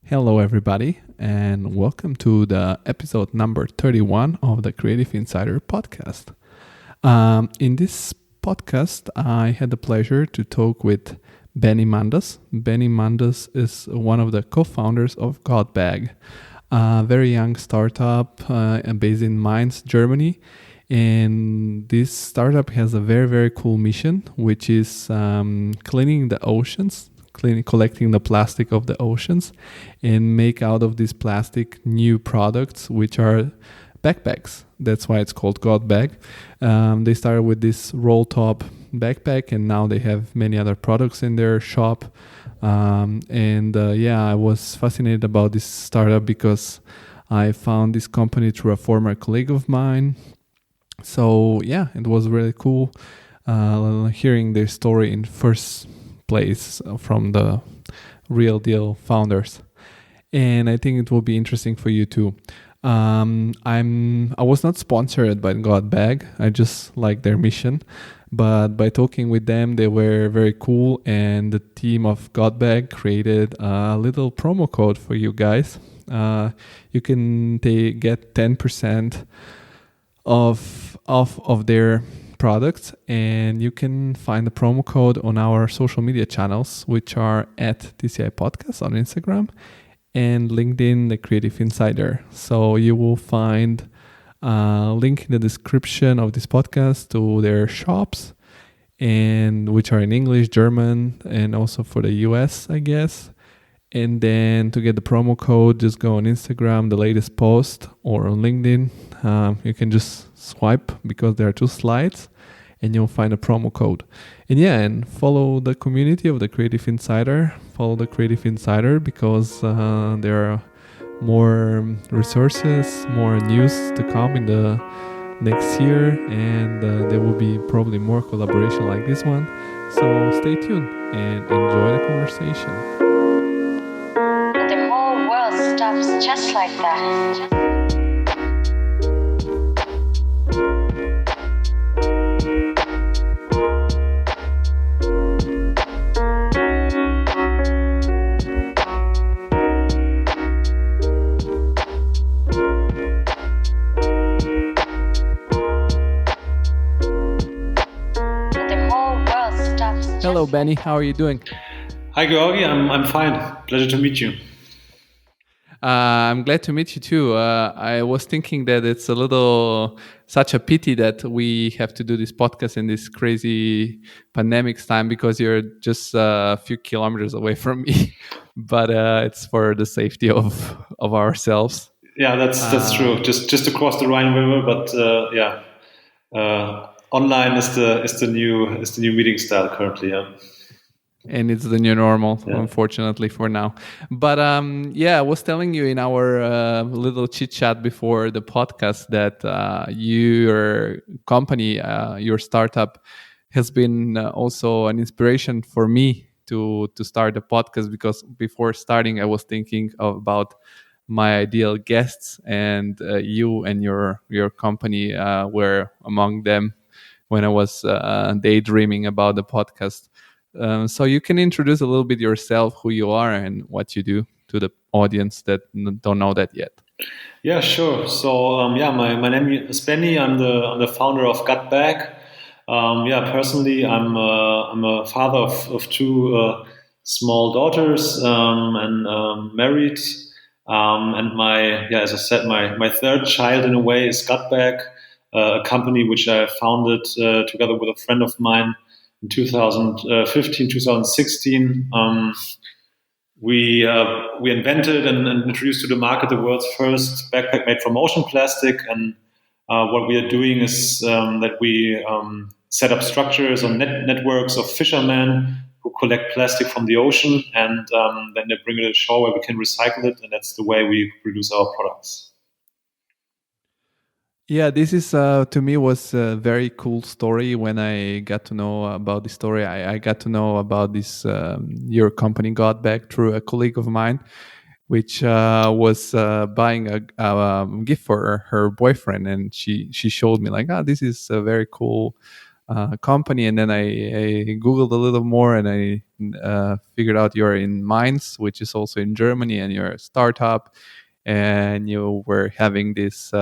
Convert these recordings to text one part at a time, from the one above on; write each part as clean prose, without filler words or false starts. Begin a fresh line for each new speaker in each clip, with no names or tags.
Hello, everybody, and welcome to the episode number 31 of the Creative Insider podcast. In this podcast, I had the pleasure to talk with Benny Mandos. Benny Mandos is one of the co-founders of Gutbag, a very young startup based in Mainz, Germany. And this startup has a very, very cool mission, which is cleaning the oceans, collecting the plastic of the oceans and make out of this plastic new products, which are backpacks. That's why it's called Gutbag. They started with this roll top backpack, and now they have many other products in their shop. I was fascinated about this startup because I found this company through a former colleague of mine. So yeah, it was really cool hearing their story in first place from the real deal founders, and I think it will be interesting for you too. I was not sponsored by Gutbag. I just like their mission, but by talking with them, they were very cool, and the team of Gutbag created a little promo code for you guys. You can get 10% of their products, and you can find the promo code on our social media channels, which are at TCI Podcast on Instagram and LinkedIn, the Creative Insider. So you will find a link in the description of this podcast to their shops, and which are in English, German, and also for the US, I guess. And then to get the promo code, just go on Instagram, the latest post, or on LinkedIn. You can just swipe because there are 2 slides, and you'll find a promo code. And follow the community of the Creative Insider. Follow the Creative Insider because there are more resources, more news to come in the next year, and there will be probably more collaboration like this one. So stay tuned and enjoy the conversation.
The whole world stops just like that.
Hello, Benny. How are you doing?
Hi, Georgi. I'm fine. Pleasure to meet you.
I'm glad to meet you too. I was thinking that it's such a pity that we have to do this podcast in this crazy pandemic time because you're just a few kilometers away from me. But it's for the safety of ourselves.
Yeah, that's true. Just across the Rhine River, but online is the new meeting style currently. Yeah.
And it's the new normal, unfortunately, for now. But I was telling you in our little chit chat before the podcast that your company, your startup, has been also an inspiration for me to start a podcast, because before starting, I was thinking about my ideal guests, and you and your company were among them when I was daydreaming about the podcast. So you can introduce a little bit yourself, who you are and what you do, to the audience that don't know that yet.
Yeah, sure. So my name is Benny. I'm the founder of Gutbag. Personally, I'm a father of 2 small daughters and married. And as I said, my third child in a way is Gutbag, a company which I founded together with a friend of mine in 2015, 2016. We invented and introduced to the market the world's first backpack made from ocean plastic. And what we are doing is that we set up structures on networks of fishermen who collect plastic from the ocean, and then they bring it to shore where we can recycle it. And that's the way we produce our products.
Yeah, this is to me was a very cool story. When I got to know about the story, I got to know about this your company Gutbag through a colleague of mine, which was buying a gift for her boyfriend, and she showed me like, this is a very cool company, and then I googled a little more, and I figured out you're in Mainz, which is also in Germany, and you're a startup, and you were having this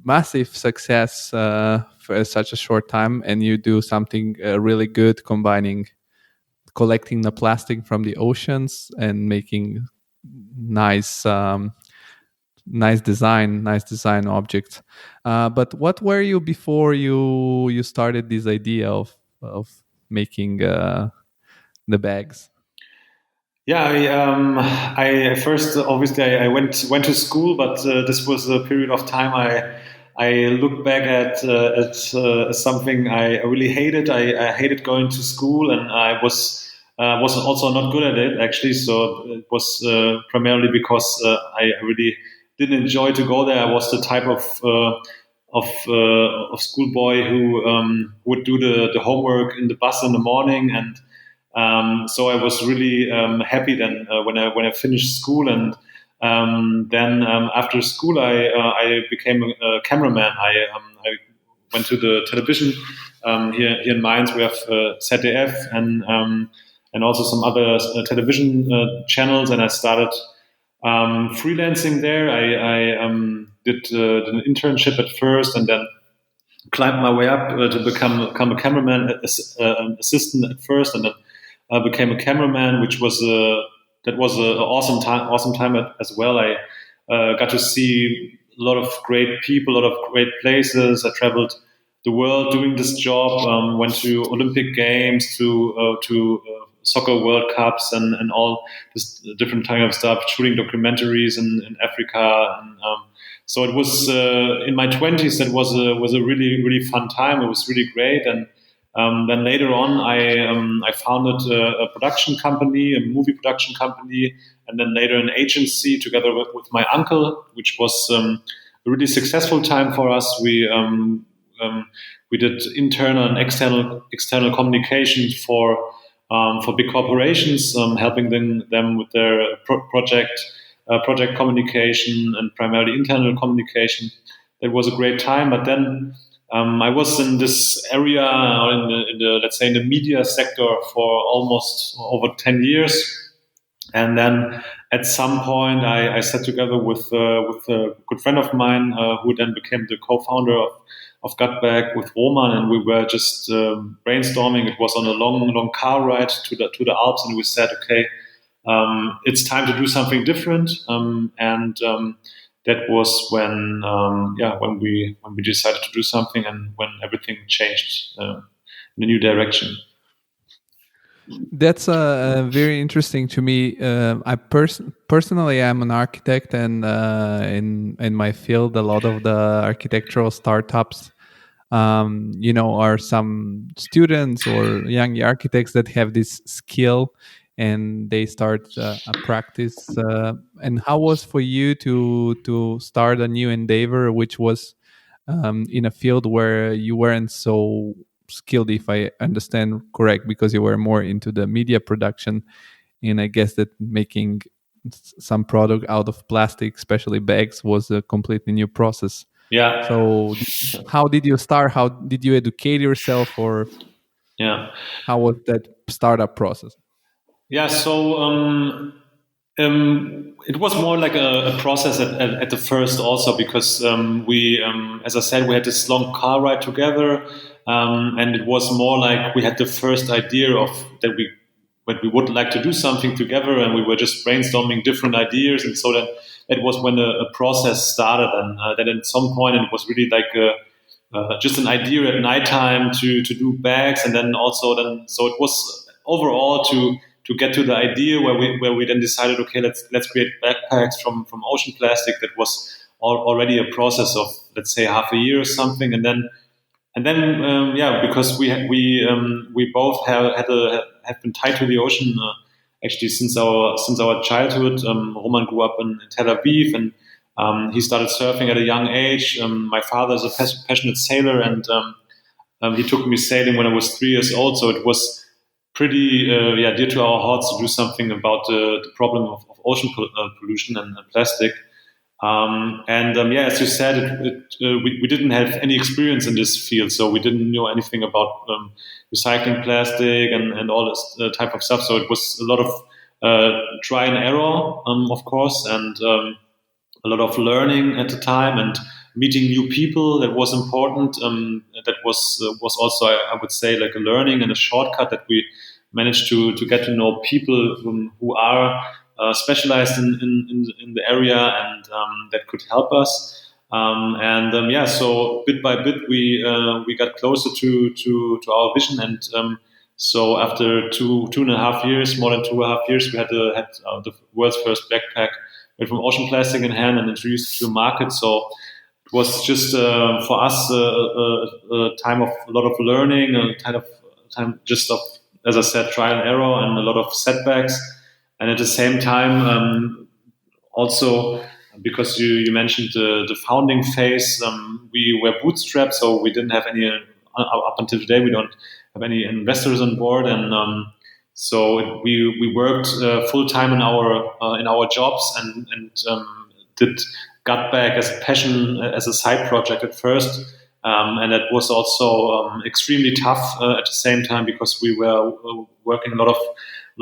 massive success for such a short time, and you do something really good, combining collecting the plastic from the oceans and making nice nice design objects. But what were you before you started this idea of making the bags?
Yeah, I first obviously I went to school, but this was a period of time I look back at something I really hated. I hated going to school, and I was also not good at it actually. So it was primarily because I really didn't enjoy to go there. I was the type of schoolboy who would do the homework in the bus in the morning, and so I was really happy then when I finished school, and then after school I became a cameraman. I went to the television here in Mainz. We have ZDF and also some other television channels, and I started freelancing there. I did an internship at first, and then climbed my way up to become a cameraman assistant at first, and then became a cameraman, which was that was an awesome time as well. I got to see a lot of great people, a lot of great places. I traveled the world doing this job. Went to Olympic Games, to soccer World Cups, and all this different kind of stuff. Shooting documentaries in Africa, and so it was in my 20s. That was a really fun time. It was really great, and then later on, I founded a production company, a movie production company, and then later an agency together with my uncle, which was a really successful time for us. We did internal and external communication for big corporations, helping them with their project communication and primarily internal communication. It was a great time, but then I was in this area, in the let's say in the media sector, for almost over 10 years, and then at some point I sat together with a good friend of mine who then became the co-founder of Gutbag with Roman, and we were just brainstorming. It was on a long car ride to the Alps, and we said, okay, it's time to do something different, and that was when we decided to do something, and when everything changed in a new direction.
That's very interesting to me. I personally am an architect, and in my field, a lot of the architectural startups, are some students or young architects that have this skill, and they start a practice. And how was for you to start a new endeavor, which was in a field where you weren't so skilled, if I understand correct, because you were more into the media production, and I guess that making some product out of plastic, especially bags, was a completely new process.
Yeah.
So how did you start? How did you educate yourself, or how was that startup process?
Yeah, so it was more like a process at the first also, because we, as I said, we had this long car ride together, and it was more like we had the first idea of that we would like to do something together, and we were just brainstorming different ideas, and so that was when a process started, and then at some point it was really like just an idea at nighttime to do bags, and then so it was overall to get to the idea where we then decided, okay, let's create backpacks from ocean plastic. That was already a process of, let's say, half a year or something, and then because we both have been tied to the ocean actually since our childhood. Roman grew up in Tel Aviv, and he started surfing at a young age. My father is a passionate sailor, and he took me sailing when I was 3 years old. So it was pretty dear to our hearts to do something about the problem of ocean pollution and plastic. As you said, we didn't have any experience in this field, so we didn't know anything about recycling plastic and all this type of stuff. So it was a lot of try and error, of course, and a lot of learning at the time and meeting new people. That was important. That was also, I would say, like a learning and a shortcut that we managed to get to know people who are specialized in the area and that could help us. So bit by bit we got closer to our vision, and so after two and a half years, more than 2.5 years, we had the world's first backpack made from ocean plastic in hand and introduced to the market. So it was just for us a time of a lot of learning, a kind of time just of, as I said, trial and error and a lot of setbacks. And at the same time, also because you mentioned the founding phase, we were bootstrapped, so we didn't have any up until today. We don't have any investors on board, and so we worked full time in our jobs and did Gutbag as a passion, as a side project at first, and that was also extremely tough at the same time because we were working a lot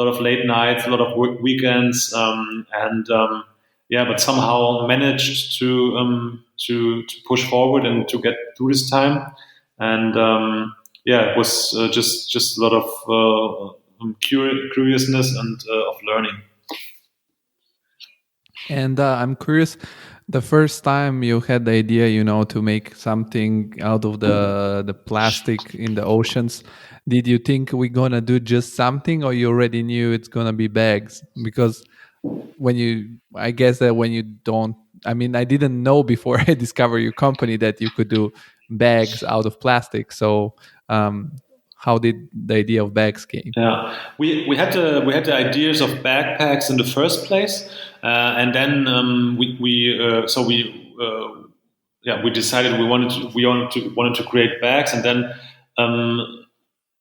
of late nights, a lot of weekends, but somehow managed to push forward and to get through this time, and it was just a lot of curiousness and of learning.
And I'm curious, the first time you had the idea, to make something out of the plastic in the oceans, did you think we're gonna do just something, or you already knew it's gonna be bags? Because I guess that when you don't, I mean, I didn't know before I discovered your company that you could do bags out of plastic. So how did the idea of bags came?
Yeah, we had the ideas of backpacks in the first place, and then we decided we wanted to create bags, and then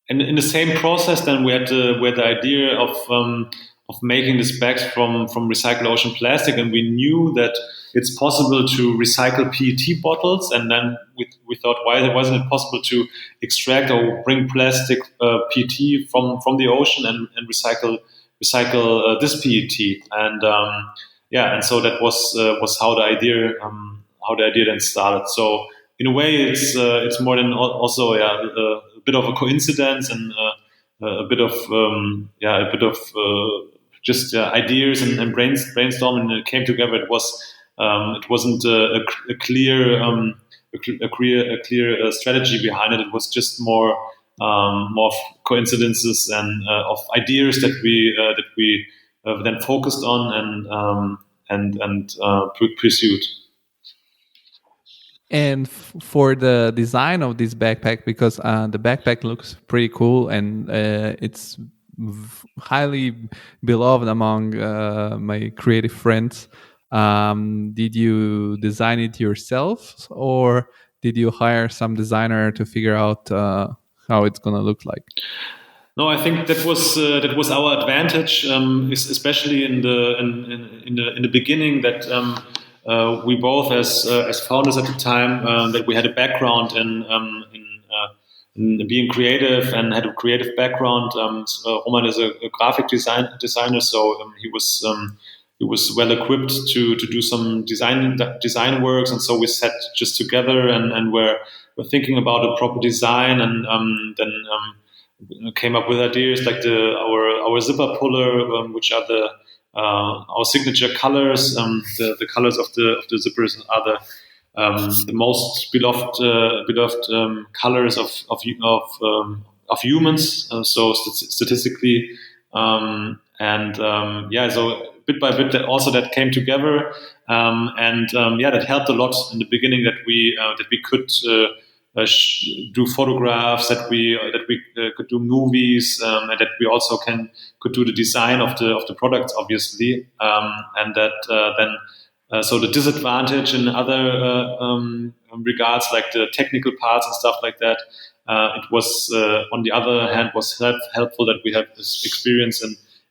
in the same process, then we had the idea of making these bags from recycled ocean plastic, and we knew that it's possible to recycle PET bottles, and then we thought, why wasn't it possible to extract or bring plastic PET from the ocean and recycle this PET, and so that was how the idea then started. So in a way, it's more than also a bit of a coincidence and a bit of just ideas and brainstorming, and it came together. It wasn't a clear strategy behind it. It was just more of coincidences and of ideas that we then focused on and pursued.
And for the design of this backpack, because the backpack looks pretty cool and it's highly beloved among my creative friends, did you design it yourself, or did you hire some designer to figure out how it's gonna look like?
No, I think that was our advantage, especially in the beginning. That we both, as founders at the time, that we had a background in being creative and had a creative background. Roman is a graphic designer, so he was well equipped to do some design works, and so we sat just together and we're thinking about a proper design, and then came up with ideas like our zipper puller, which are our signature colors. The colors of the zippers are the most beloved colors of humans. So statistically, so bit by bit, that came together, that helped a lot in the beginning. That we could do photographs, that we could do movies, and that we also could do the design of the products, obviously, and that then. So the disadvantage in other regards, like the technical parts and stuff like that, it was on the other hand was helpful that we had this experience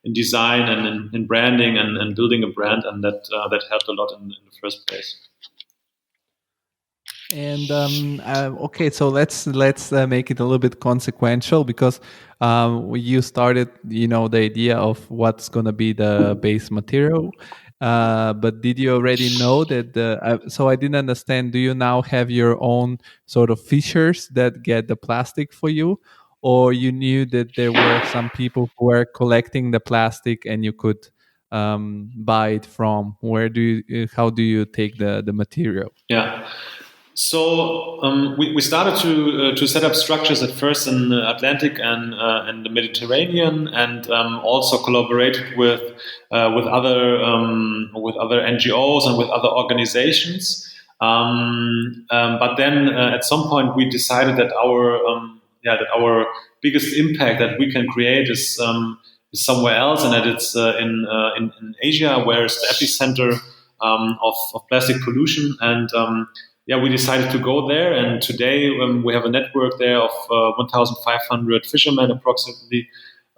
in design and in branding and building a brand, and that helped a lot in the first place.
And okay, so let's make it a little bit consequential, because you started, the idea of what's going to be the base material. But did you already know that so I didn't understand, do you now have your own sort of fishers that get the plastic for you, or you knew that there were some people who were collecting the plastic and you could buy it from? How do you take the material?
Yeah. So we started to set up structures at first in the Atlantic and the Mediterranean, and also collaborated with other NGOs and with other organizations. But then at some point we decided that our biggest impact that we can create is somewhere else, and that it's in Asia, where it's the epicenter of plastic pollution. And we decided to go there, and today we have a network there of 1,500 fishermen, approximately,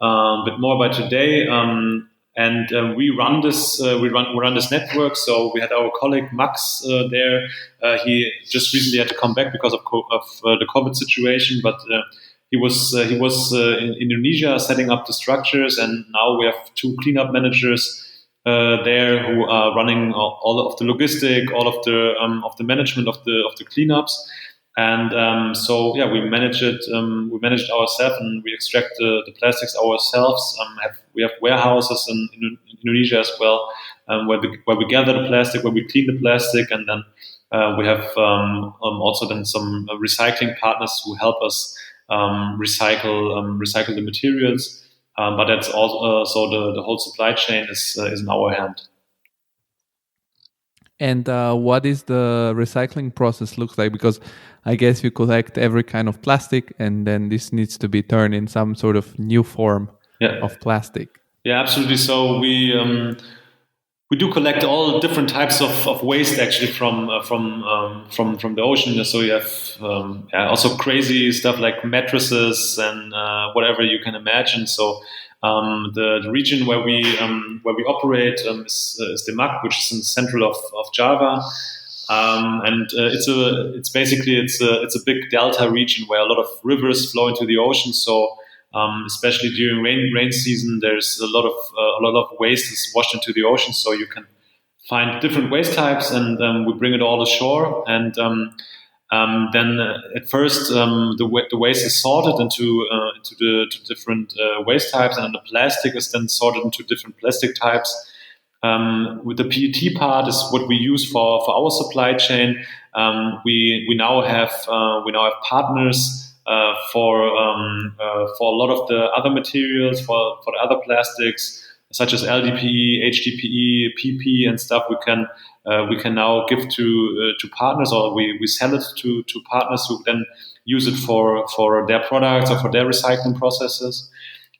a bit more by today. And we run this network. So we had our colleague Max there. He just recently had to come back because of the COVID situation, but he was in Indonesia setting up the structures, and now we have 2 cleanup managers there who are running all of the logistic, all of the management of the cleanups, and we manage it. We manage it ourselves, and we extract the plastics ourselves. We have warehouses in Indonesia as well, where we gather the plastic, where we clean the plastic, and then we have also then some recycling partners who help us recycle the materials. But that's also the whole supply chain is in our hand.
And what is the recycling process looks like? Because I guess you collect every kind of plastic, and then this needs to be turned in some sort of new form of plastic.
Yeah, absolutely. So we do collect all different types of waste actually from the ocean. So you have also crazy stuff like mattresses and whatever you can imagine. So the region where we operate is the Mak, which is in the central of Java. And it's a big delta region where a lot of rivers flow into the ocean. So especially during rain season, there's a lot of waste is washed into the ocean. So you can find different waste types, and we bring it all ashore. And then at first the waste is sorted into the different waste types, and then the plastic is then sorted into different plastic types. With the PET part is what we use for our supply chain. We now have partners for a lot of the other materials, for the other plastics such as LDPE, HDPE, PP, and stuff. We can now give to partners, or we sell it to partners who then use it for their products or for their recycling processes.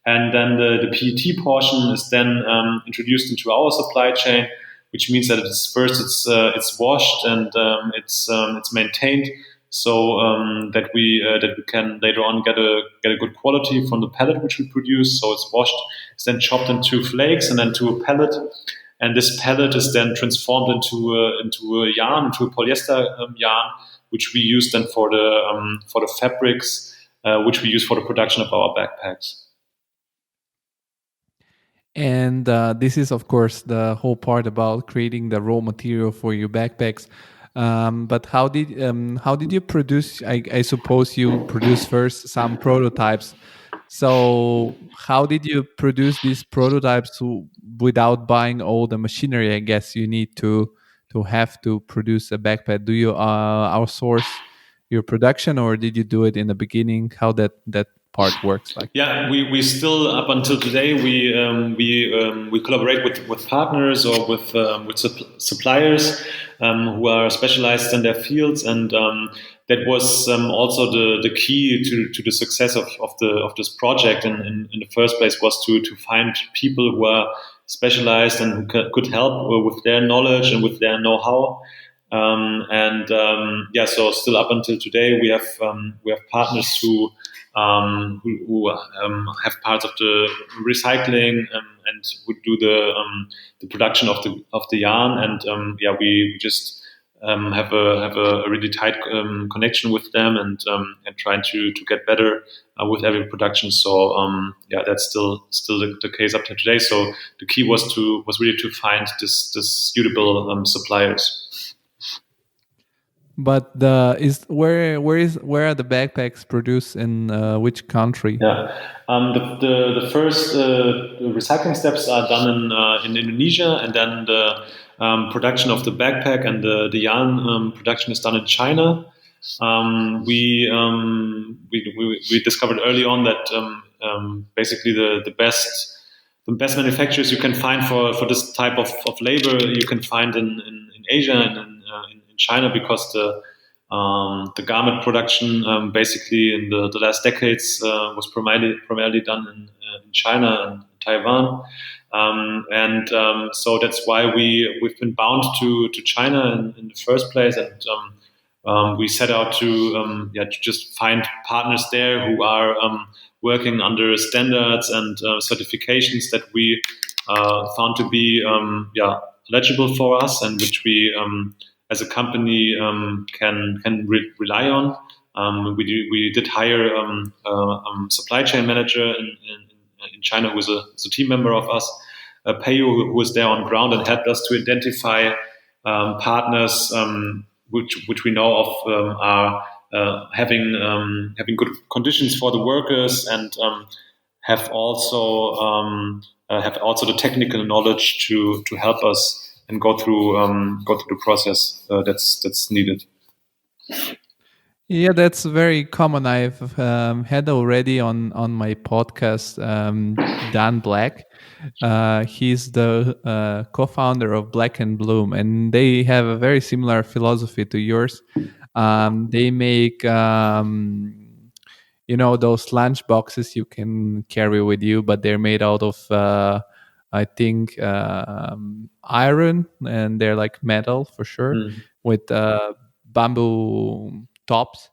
And then the PET portion is then introduced into our supply chain, which means that it's washed and it's maintained, so that we can later on get a good quality from the pellet which we produce. So it's washed, it's then chopped into flakes and then to a pellet, and this pellet is then transformed into a yarn, into a polyester yarn, which we use then for the fabrics, which we use for the production of our backpacks.
And this is, of course, the whole part about creating the raw material for your backpacks. But how did you produce? I suppose you produced first some prototypes. So how did you produce these prototypes without buying all the machinery? I guess you need to have to produce a backpack. Do you outsource your production, or did you do it in the beginning? How that part works like?
Yeah, we still, up until today, we collaborate with partners or with suppliers who are specialized in their fields, and that was also the key to the success of this project in the first place, was to find people who are specialized and who could help with their knowledge and with their know-how. So still up until today, we have partners who who have parts of the recycling and would do the production of the yarn. And we just have a really tight connection with them and trying to get better with every production. So that's still the case up to today. So the key was really to find this suitable suppliers.
But where are the backpacks produced in which country?
Yeah, the first recycling steps are done in Indonesia, and then the production of the backpack and the yarn production is done in China. We discovered early on that basically the best manufacturers you can find for this type of labor you can find in Asia and in China, because the garment production basically in the last decades was primarily done in China and Taiwan, so that's why we've been bound to China in the first place, and we set out to just find partners there who are working under standards and certifications that we found to be eligible for us, and which we as a company can rely on. We did hire supply chain manager in China, who is a team member of us, Peyo, who was there on ground and helped us to identify partners which we know of are having good conditions for the workers, and have also the technical knowledge to help us and go through the process that's needed.
Yeah, that's very common. I've had already on my podcast Dan Black. He's the co-founder of Black and Bloom, and they have a very similar philosophy to yours. They make those lunch boxes you can carry with you, but they're made out of I think iron, and they're like metal for sure, with bamboo tops.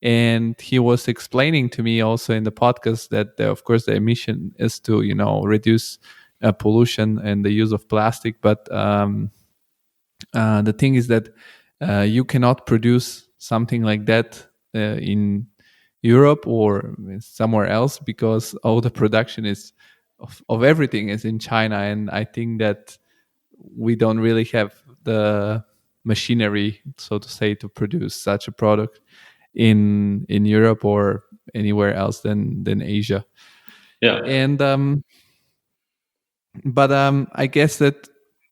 And he was explaining to me also in the podcast that of course the mission is to reduce pollution and the use of plastic, but the thing is that you cannot produce something like that in Europe or somewhere else, because all the production is of everything is in China, and I think that we don't really have the machinery, so to say, to produce such a product in Europe or anywhere else than Asia.
Yeah.
And but I guess that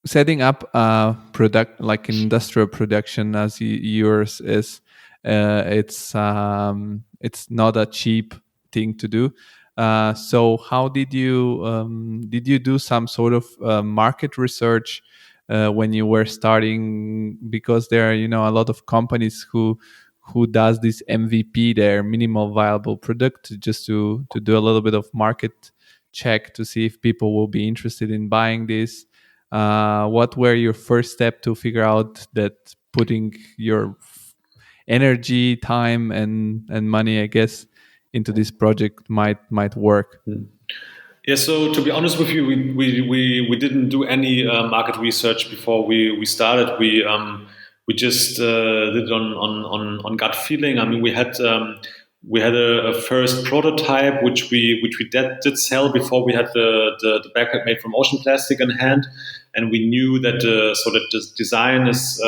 setting up a product like industrial production as yours is, it's not a cheap thing to do. So how did you do some sort of market research when you were starting? Because there are a lot of companies who does this MVP, their minimal viable product, just to do a little bit of market check to see if people will be interested in buying this. What were your first step to figure out that putting your energy, time, and money, I guess, into this project might work?
Yeah, so to be honest with you, we didn't do any market research before we started. We just did it on gut feeling. I mean, we had a first prototype which we did sell before we had the backpack made from ocean plastic in hand, and we knew that the design is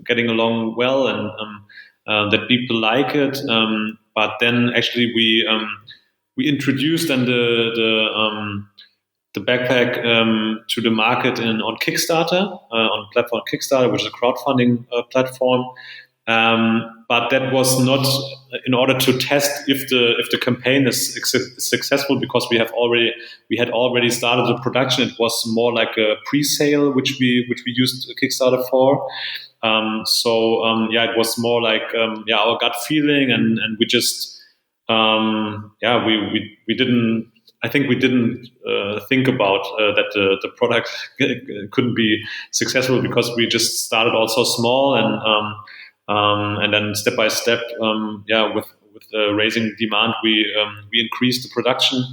getting along well, and that people like it. But then actually we introduced then the backpack to the market on Kickstarter, on platform Kickstarter, which is a crowdfunding platform. But that was not in order to test if the campaign is successful, because we had already started the production. It was more like a pre-sale, which we used Kickstarter for. It was more like our gut feeling, and we just we didn't. I think we didn't think about that the product couldn't be successful, because we just started also small, and then step by step, with raising demand, we increased the production,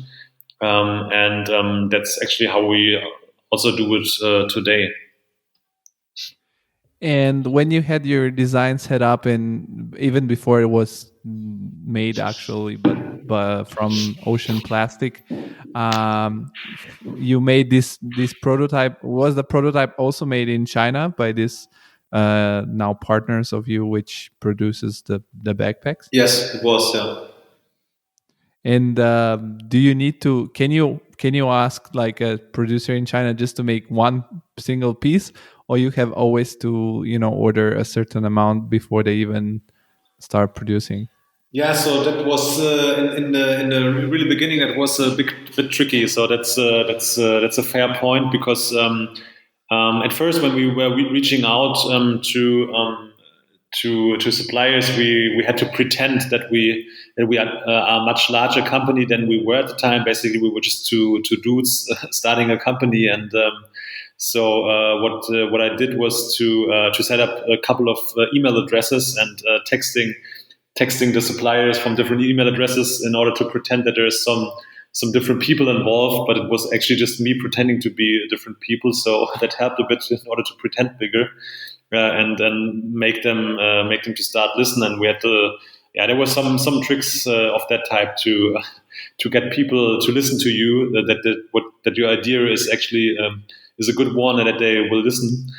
and that's actually how we also do it today.
And when you had your design set up, and even before it was made actually, but from ocean plastic, you made this prototype. Was the prototype also made in China by this now partners of you, which produces the backpacks?
Yes, it was. Yeah.
And do you need to? Can you ask like a producer in China just to make one single piece, or you have always to order a certain amount before they even start producing?
Yeah, so that was in the really beginning. That was a bit tricky. So that's a fair point because at first when we were reaching out to suppliers, we had to pretend that we are a much larger company than we were at the time. Basically, we were just two dudes starting a company, and so what I did was to set up a couple of email addresses and texting the suppliers from different email addresses in order to pretend that there's some different people involved, but it was actually just me pretending to be different people. So that helped a bit in order to pretend bigger and make them to start listening. And we had there were some tricks of that type to get people to listen to you, that your idea is actually is a good one and that they will listen.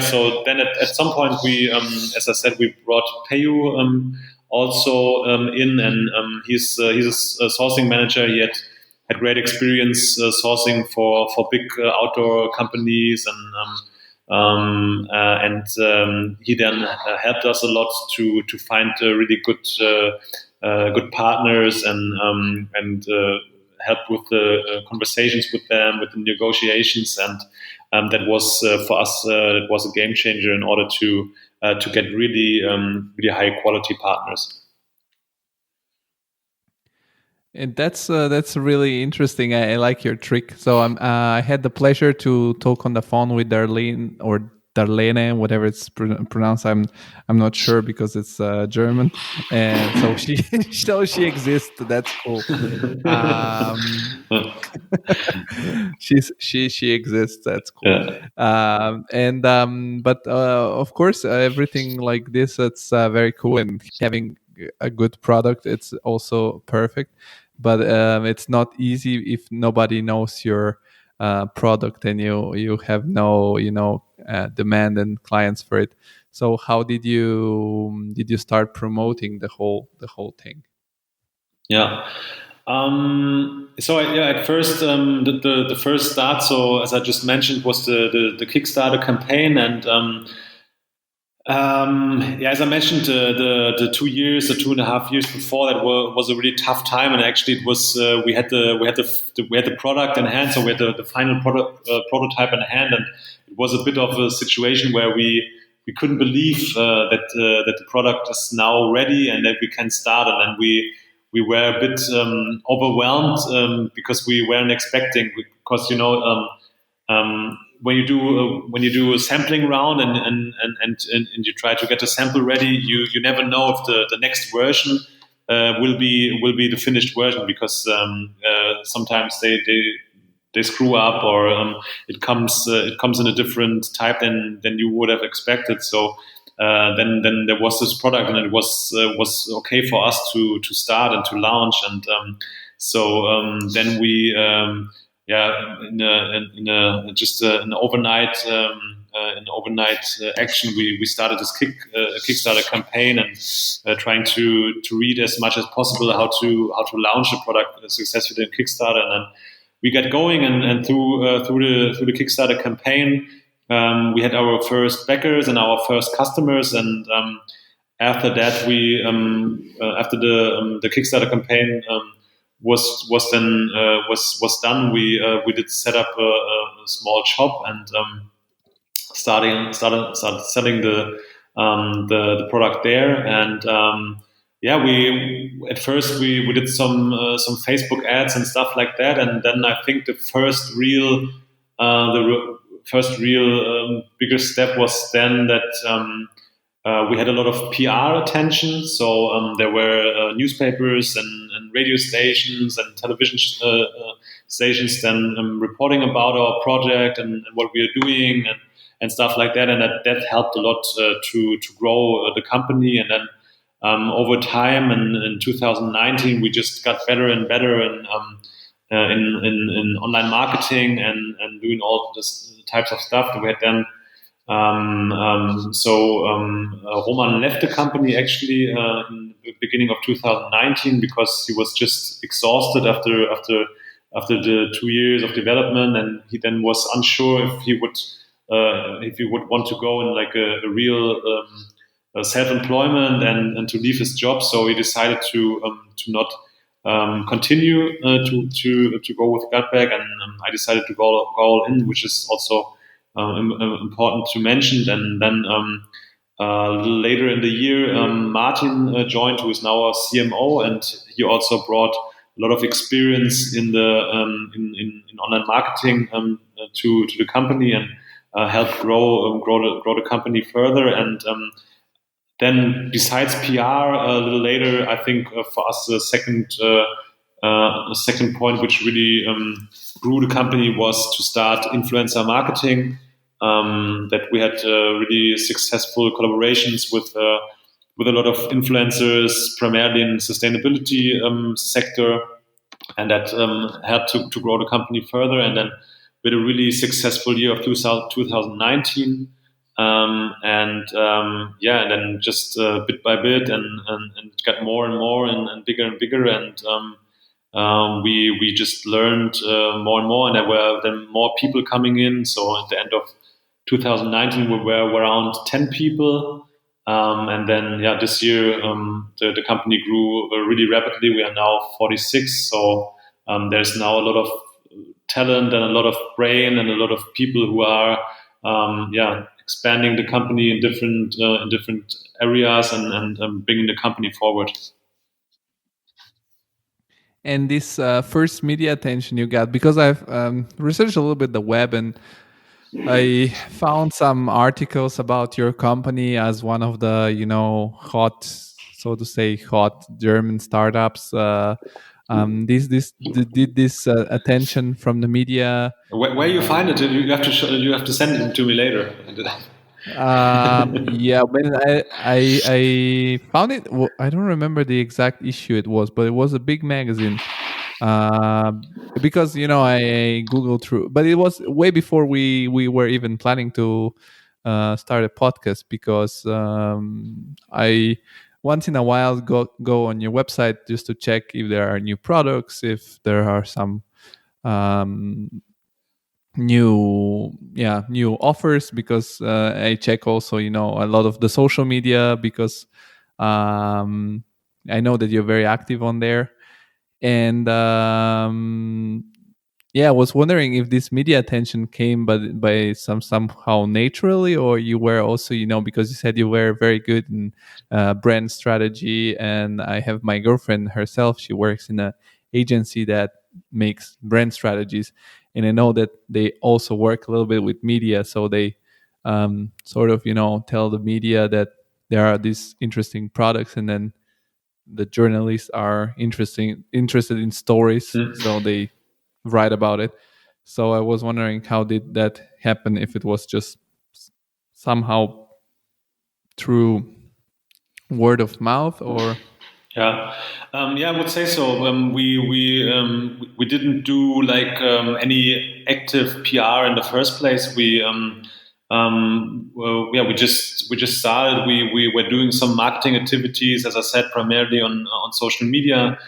So then at some point we, as I said, we brought Peyu also in, and he's a sourcing manager. He had great experience sourcing for big outdoor companies, and he then helped us a lot to find really good partners and help with the conversations with them, with the negotiations, and that was for us that was a game changer in order to get really high quality partners.
And that's really interesting. I like your trick. So I had the pleasure to talk on the phone with Darlene or Darlene, whatever it's pronounced. I'm not sure because it's German, and so she exists. That's cool. She exists. That's cool. Yeah. But of course, everything like this, it's very cool, and having a good product, it's also perfect. But it's not easy if nobody knows your product and you have no demand and clients for it. So how did you start promoting the whole thing?
Yeah. At first, the first start, so as I just mentioned, was the Kickstarter campaign, and as I mentioned, the 2 years or 2.5 years before that was a really tough time, and actually it was we had the product in hand, so we had the final prototype in hand, and it was a bit of a situation where we couldn't believe that the product is now ready and that we can start, and then we were a bit overwhelmed because we weren't expecting, because when you do a sampling round and you try to get a sample ready, you never know if the next version will be the finished version, because sometimes they screw up, or it comes in a different type than you would have expected. So then there was this product, and it was okay for us to start and to launch, and then we. An overnight action. We started this Kickstarter campaign and trying to read as much as possible how to launch a product successfully in Kickstarter, and then we got going, and through the Kickstarter campaign, we had our first backers and our first customers, and after that we after the Kickstarter campaign was done. We did set up a small shop and started selling the product there. And we at first we did some Facebook ads and stuff like that. And then I think the first real bigger step was then that we had a lot of PR attention. So there were newspapers and radio stations and television stations then reporting about our project and what we are doing and stuff like that. And that helped a lot to grow the company. And then over time, in 2019, we just got better and better in online marketing and doing all this types of stuff that we had done. Roman left the company actually in the beginning of 2019 because he was just exhausted after the 2 years of development, and he then was unsure if he would want to go in like a real self-employment and to leave his job. So he decided to not continue to go with Gutbag, and I decided to go all in, which is also important to mention. And then a little later in the year, Martin joined, who is now our CMO, and he also brought a lot of experience in the in online marketing to the company and helped grow the company further. And then besides PR, a little later, I think for us the second point which really grew the company was to start influencer marketing. That we had really successful collaborations with a lot of influencers, primarily in sustainability sector, and that helped to grow the company further. And then with a really successful year of 2019. And then just bit by bit and it got more and more and bigger and bigger. And we just learned more and more, and there were then more people coming in. So at the end of 2019, we were around 10 people. And then, this year, the company grew really rapidly. We are now 46. So there's now a lot of talent and a lot of brain and a lot of people who are, expanding the company in different areas and bringing the company forward.
And this first media attention you got, because I've researched a little bit the web, and I found some articles about your company as one of the hot, so to say, hot German startups. Did this attention from the media?
Where you find it? You have to send it to me later.
When I found it, I don't remember the exact issue it was, but it was a big magazine. Because I googled through, but it was way before we were even planning to start a podcast, because I once in a while go on your website just to check if there are new products, if there are some new offers, because I check also a lot of the social media, because I know that you're very active on there. And I was wondering if this media attention came by somehow naturally, or you were also, because you said you were very good in brand strategy. And I have my girlfriend herself, she works in an agency that makes brand strategies, and I know that they also work a little bit with media. So they sort of, tell the media that there are these interesting products, and then the journalists are interested in stories, so they write about it. So I was wondering, how did that happen? If it was just somehow through word of mouth, or
I would say so. We didn't do like any active PR in the first place. We just started. We were doing some marketing activities, as I said, primarily on social media,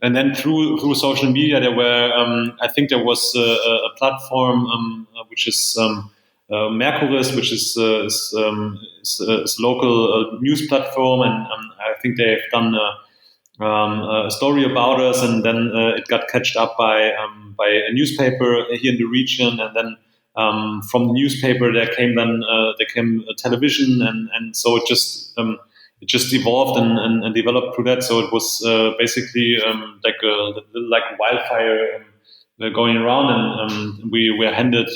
and then through social media there were I think there was a platform which is Mercuris, which is a local news platform, and I think they've done a story about us, and then it got catched up by a newspaper here in the region, and then from the newspaper there came a television, and so it just evolved and developed through that. So it was basically like wildfire going around, and we were handed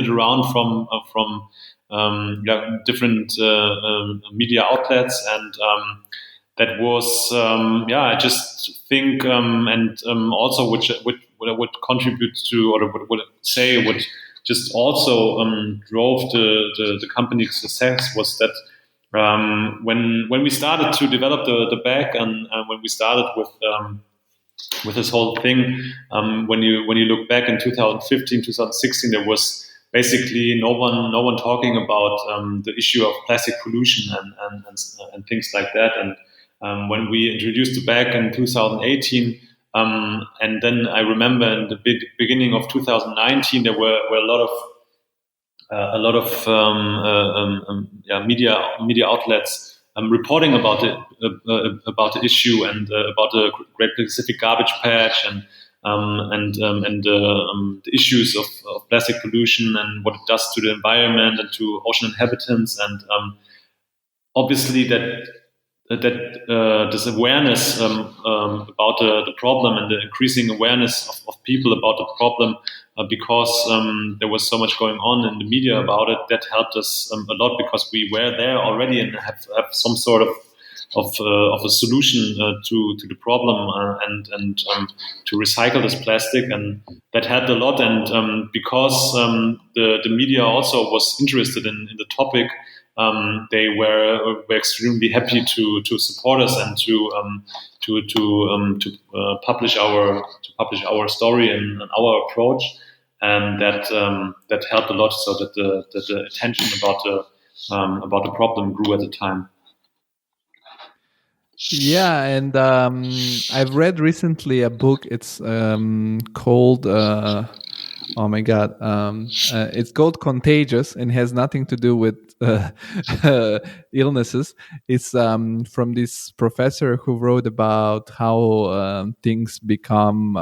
around from different media outlets, and that was I just think and also which would contribute to, or would just also drove the company's success, was that when we started to develop the bag, and when we started with this whole thing, when you look back in 2015, 2016, there was basically no one talking about the issue of plastic pollution and things like that. And when we introduced the bag in 2018, and then I remember in the beginning of 2019, there were a lot of media outlets reporting about the issue, and about the Great Pacific Garbage Patch, and the issues of plastic pollution and what it does to the environment and to ocean inhabitants, and obviously that this awareness about the problem, and the increasing awareness of people about the problem, because there was so much going on in the media about it, that helped us a lot, because we were there already and have some sort of a solution to the problem, and to recycle this plastic, and that helped a lot. And because the media also was interested in the topic, they were extremely happy to support us, and to publish our story and our approach, and that helped a lot, so that the attention about the problem grew at the time.
Yeah, and I've read recently a book. It's called oh my god, it's called Contagious, and has nothing to do with illnesses. It's from this professor who wrote about how things become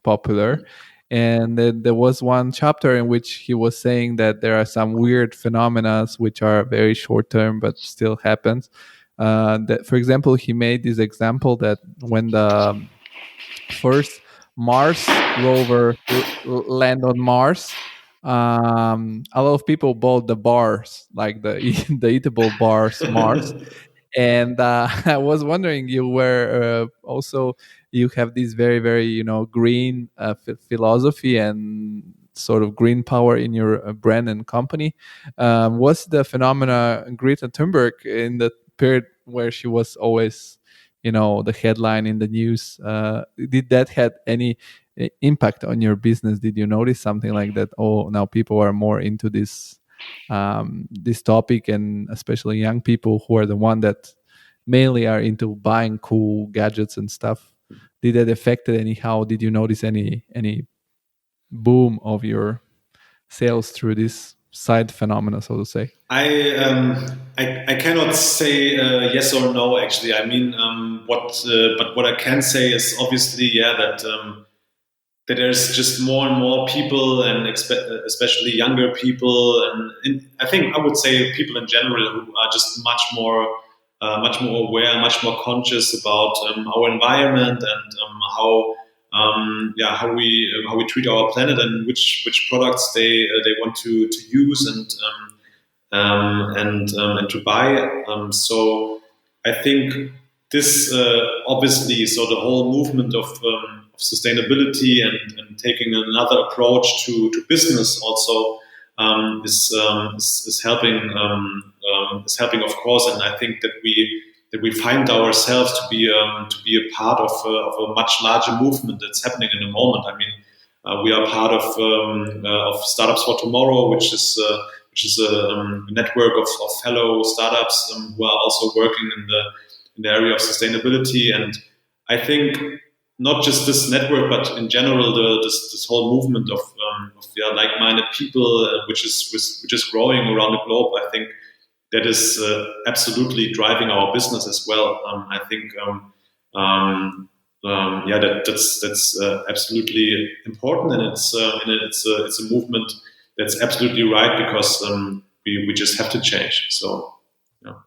popular. And there was one chapter in which he was saying that there are some weird phenomena which are very short term but still happens. That, for example, he made this example that when the first Mars rover land on Mars, a lot of people bought the bars, like the the eatable bars Mars. And I was wondering, you were also, you have this very very green philosophy and sort of green power in your brand and company. Was the phenomena Greta Thunberg in the period where she was always the headline in the news, did that had any impact on your business? Did you notice something like that? Oh, now people are more into this topic, and especially young people who are the one that mainly are into buying cool gadgets and stuff. Did that affect it anyhow? Did you notice any boom of your sales through this side phenomena, so to say?
I cannot say yes or no. Actually, I mean, but what I can say is obviously, that there's just more and more people, and especially younger people, and I think I would say people in general, who are just much more aware, much more conscious about our environment, and how we treat our planet, and which products they want to use, and to buy. So I think this obviously, so the whole movement of sustainability, and taking another approach to business also is helping, of course. And I think that we find ourselves to be a part of a much larger movement that's happening in the moment. I mean, we are part of Startups for Tomorrow, which is a network of fellow startups who are also working in the area of sustainability. And I think not just this network, but in general, this whole movement of like-minded people, which is growing around the globe. I think that is absolutely driving our business as well. I think that's absolutely important, and it's a movement that's absolutely right, because we just have to change. So, yeah.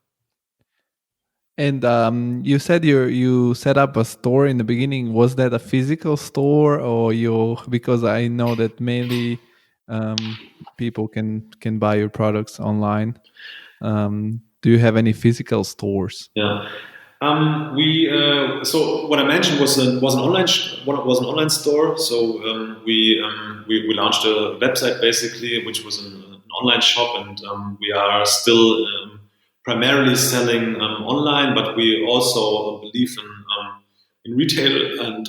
And you said you set up a store in the beginning. Was that a physical store, or you? Because I know that mainly people can buy your products online. Do you have any physical stores?
Yeah. We so what I mentioned was an online store. So we launched a website basically, which was an online shop, and we are still primarily selling online, but we also believe in retail, and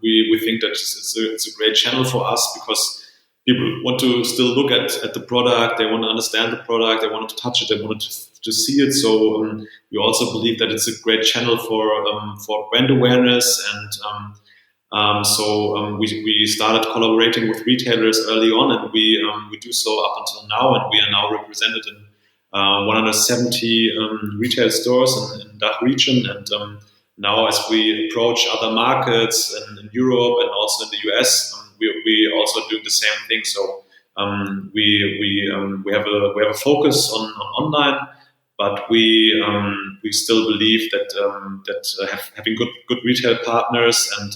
we think that it's a great channel for us because people want to still look at the product, they want to understand the product, they want to touch it, they want to see it. So we also believe that it's a great channel for brand awareness, and we started collaborating with retailers early on, and we do so up until now, and we are now represented in 170 retail stores in DACH region, and now as we approach other markets in Europe and also in the US, we also do the same thing. So we have a focus on online, but we still believe that having good retail partners and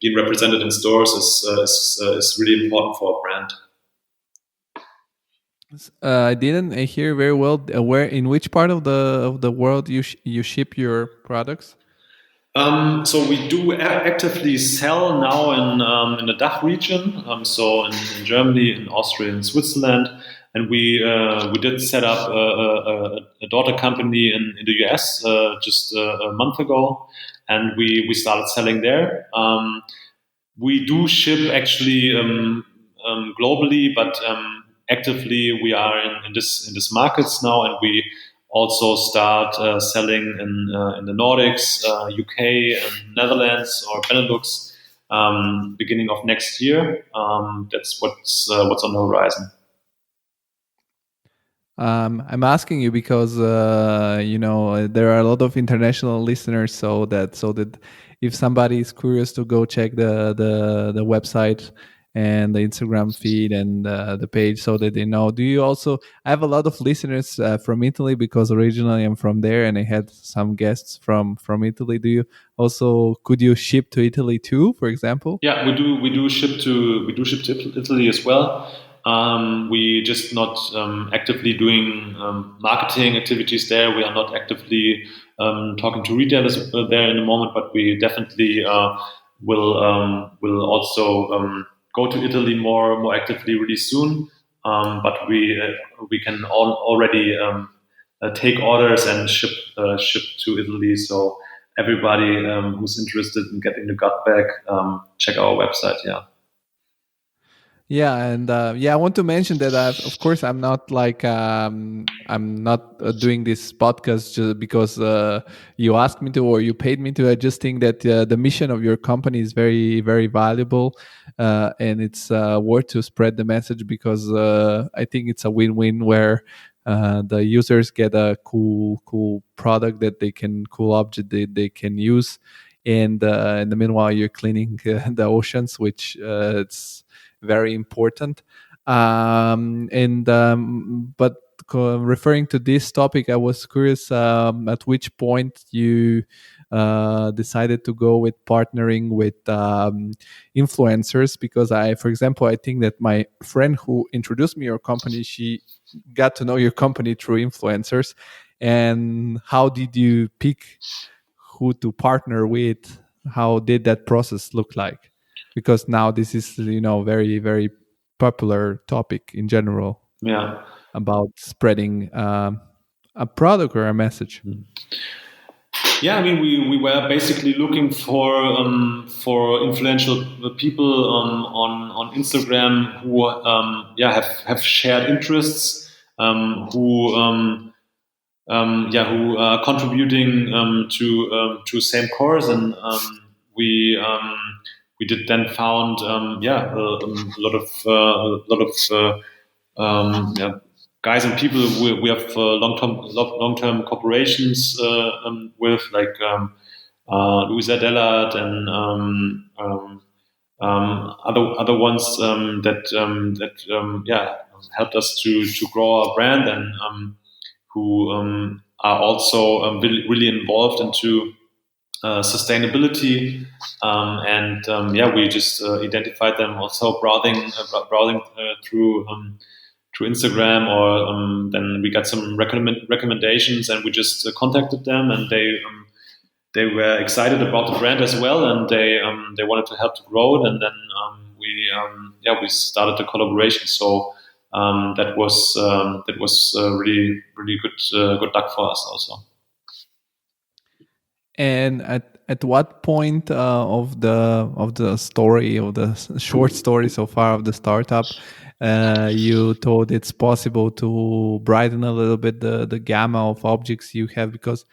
being represented in stores is really important for a brand.
I didn't hear very well. Where in which part of the world you ship your products?
So we do actively sell now in the DACH region. So in Germany, in Austria, and Switzerland, and we did set up a daughter company in the US just a month ago, and we started selling there. We do ship actually globally, but actively we are in this markets now, and we also start selling in the Nordics, UK, and Netherlands or Benelux beginning of next year. That's what's on the horizon.
I'm asking you because there are a lot of international listeners, so that if somebody is curious to go check the website and the Instagram feed and the page, so that they know. Do you also? I have a lot of listeners from Italy because originally I'm from there, and I had some guests from Italy. Do you also? Could you ship to Italy too, for example?
Yeah, we do. We do ship to Italy as well. We just not actively doing marketing activities there. We are not actively talking to retailers there in the moment, but we definitely will also go to Italy more actively really soon. But we can already take orders and ship to Italy. So everybody who's interested in getting the Gutbag, check our website. Yeah.
Yeah, and I want to mention that of course I'm not I'm not doing this podcast just because you asked me to or you paid me to. I just think that the mission of your company is very very valuable, and it's worth to spread the message because I think it's a win-win where the users get a cool product that they can cool object they can use, and in the meanwhile you're cleaning the oceans, which it's very important. But referring to this topic, I was curious at which point you decided to go with partnering with influencers, because for example, I think that my friend who introduced me your company, she got to know your company through influencers. And how did you pick who to partner with? How did that process look like? Because now this is very very popular topic in general.
Yeah.
About spreading a product or a message.
Yeah, I mean, we were basically looking for influential people on Instagram who have shared interests, who are contributing to same cause, and we did then found a lot of guys and people we have long term cooperations with, like Luisa Dellert and other ones that helped us to grow our brand, and who are also really involved into sustainability, we just identified them also browsing through Instagram, or then we got some recommendations, and we just contacted them, and they were excited about the brand as well, and they wanted to help to grow it, and then we started the collaboration. So that was really good luck for us also.
And at what point of the story, of the short story so far of the startup, you thought it's possible to brighten a little bit the gamma of objects you have? Because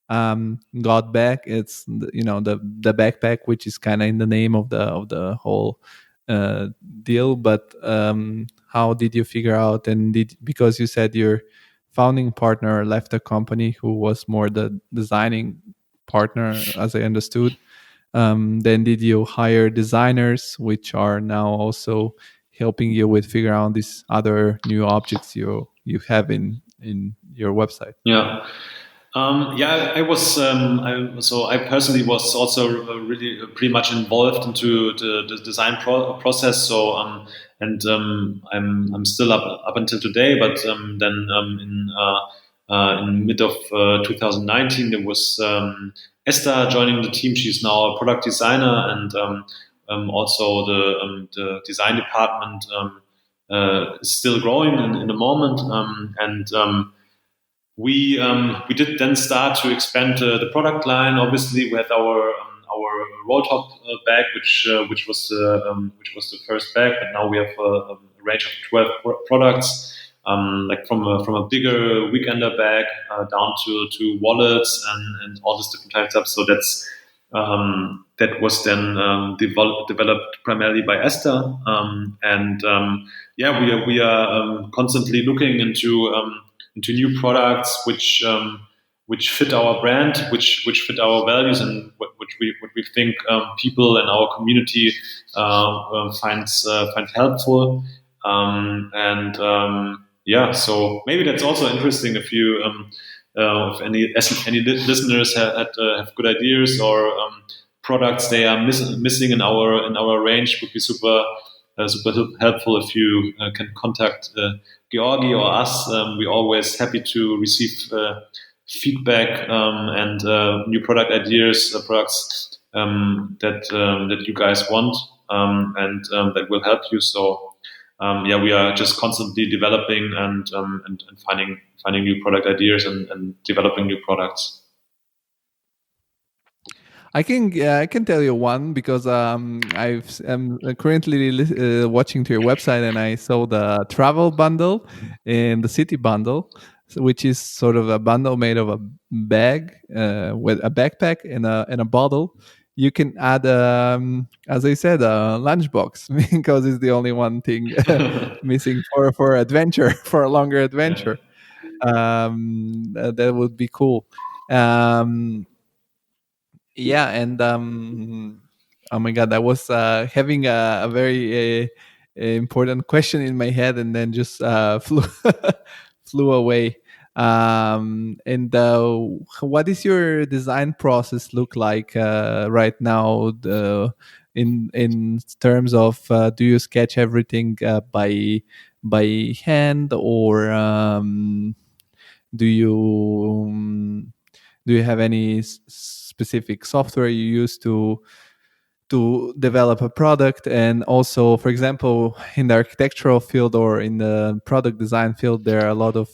Gutbag, it's the backpack, which is kind of in the name of the whole deal. But how did you figure out? And because you said your founding partner left the company, who was more the designing partner, as I understood. Then did you hire designers, which are now also helping you with figure out these other new objects you have in your website?
Yeah. I was. I personally was also really pretty much involved into the design process. So I'm still up until today. But then in mid of 2019, there was Esther joining the team. She's now a product designer, and also the design department is still growing in the moment. We did then start to expand the product line. Obviously, we had our roll top bag, which was the first bag, but now we have a range of 12 products, like from a bigger weekender bag down to wallets and all these different types of stuff. So that was then developed primarily by Esther, we are constantly looking into new products which fit our brand, which fit our values, and what we think people in our community finds helpful. So maybe that's also interesting if you if any listeners have good ideas or products they are missing in our range, would be super helpful if you can contact Georgi or us. We're always happy to receive feedback and new product ideas, products that you guys want, and that will help you. So we are just constantly developing and finding new product ideas and developing new products.
I can tell you one, because I'm currently watching to your website, and I saw the travel bundle and the city bundle, which is sort of a bundle made of a bag with a backpack and a bottle. You can add, as I said, a lunchbox, because it's the only one thing missing for adventure, for a longer adventure. That would be cool. And oh my god, I was having a very important question in my head, and then just flew away. And what is your design process look like right now, in terms of do you sketch everything by hand, or do you have any specific software you use to develop a product? And also, for example, in the architectural field or in the product design field, there are a lot of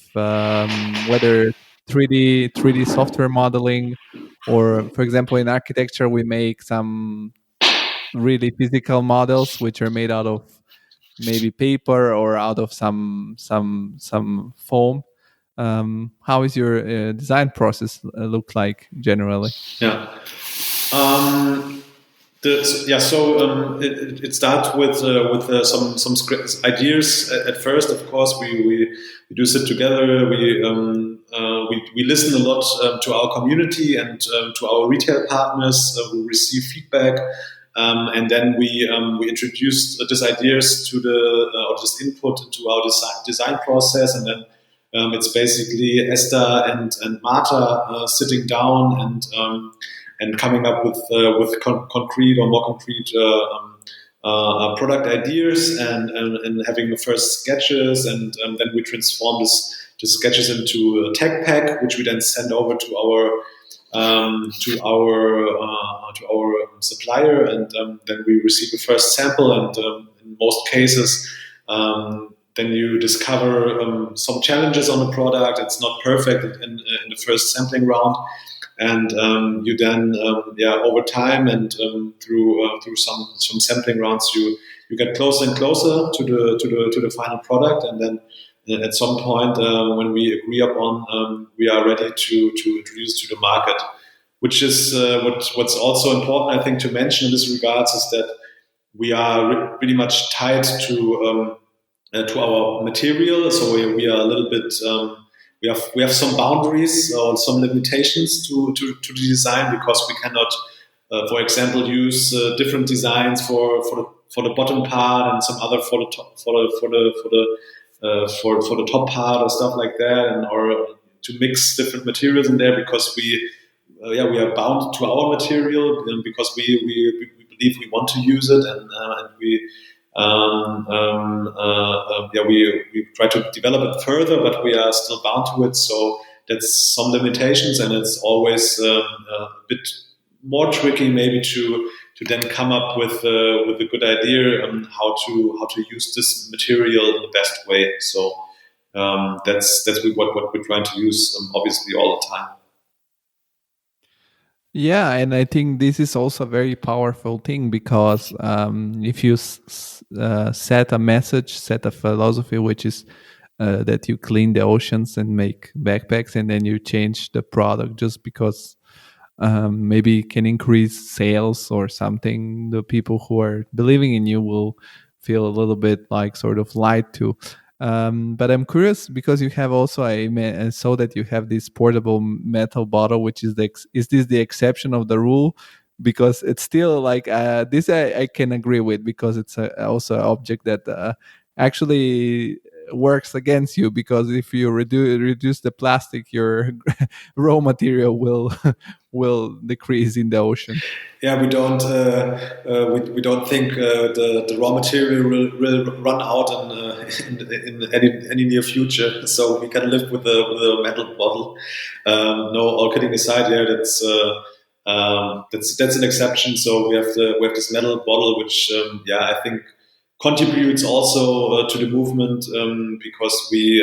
whether 3D software modeling, or, for example, in architecture, we make some really physical models which are made out of maybe paper or out of some foam. How is your design process look like generally?
Yeah. It starts with some ideas at first. Of course, we do sit together. We listen a lot to our community and to our retail partners. We receive feedback, and then we introduce these ideas to or this input into our design process, and then it's basically Esther and Marta sitting down and coming up with concrete or more concrete product ideas and having the first sketches, and then we transform the sketches into a tech pack, which we then send over to our supplier, and then we receive the first sample, and in most cases then you discover some challenges on the product. It's not perfect in the first sampling round, and you then over time and through some sampling rounds you get closer and closer to the final product, and then at some point when we agree upon, we are ready to introduce to the market. Which is what's also important, I think, to mention in this regards, is that we are really much tied to our material. So we are a little bit we have some boundaries or some limitations to the design, because we cannot, for example, use different designs for the bottom part and some other for the top for the top part or stuff like that, and or to mix different materials in there, because we are bound to our material, because we believe we want to use it, and we try to develop it further, but we are still bound to it. So that's some limitations, and it's always a bit more tricky maybe to then come up with a good idea on how to use this material in the best way. So that's what we're trying to use, obviously, all the time.
Yeah, and I think this is also a very powerful thing, because if you set a message, set a philosophy, which is that you clean the oceans and make backpacks, and then you change the product just because maybe it can increase sales or something, the people who are believing in you will feel a little bit like sort of lied to. But I'm curious, because you have also, I saw that you have this portable metal bottle, which is is this the exception of the rule? Because it's still like this I can agree with, because it's also an object that actually works against you, because if you reduce the plastic, your raw material will decrease in the ocean.
Yeah, we don't think the raw material will run out in any near future. So we can live with a metal bottle. No, all kidding aside, yeah, that's an exception. So we have this metal bottle, which I think contributes also to the movement, because we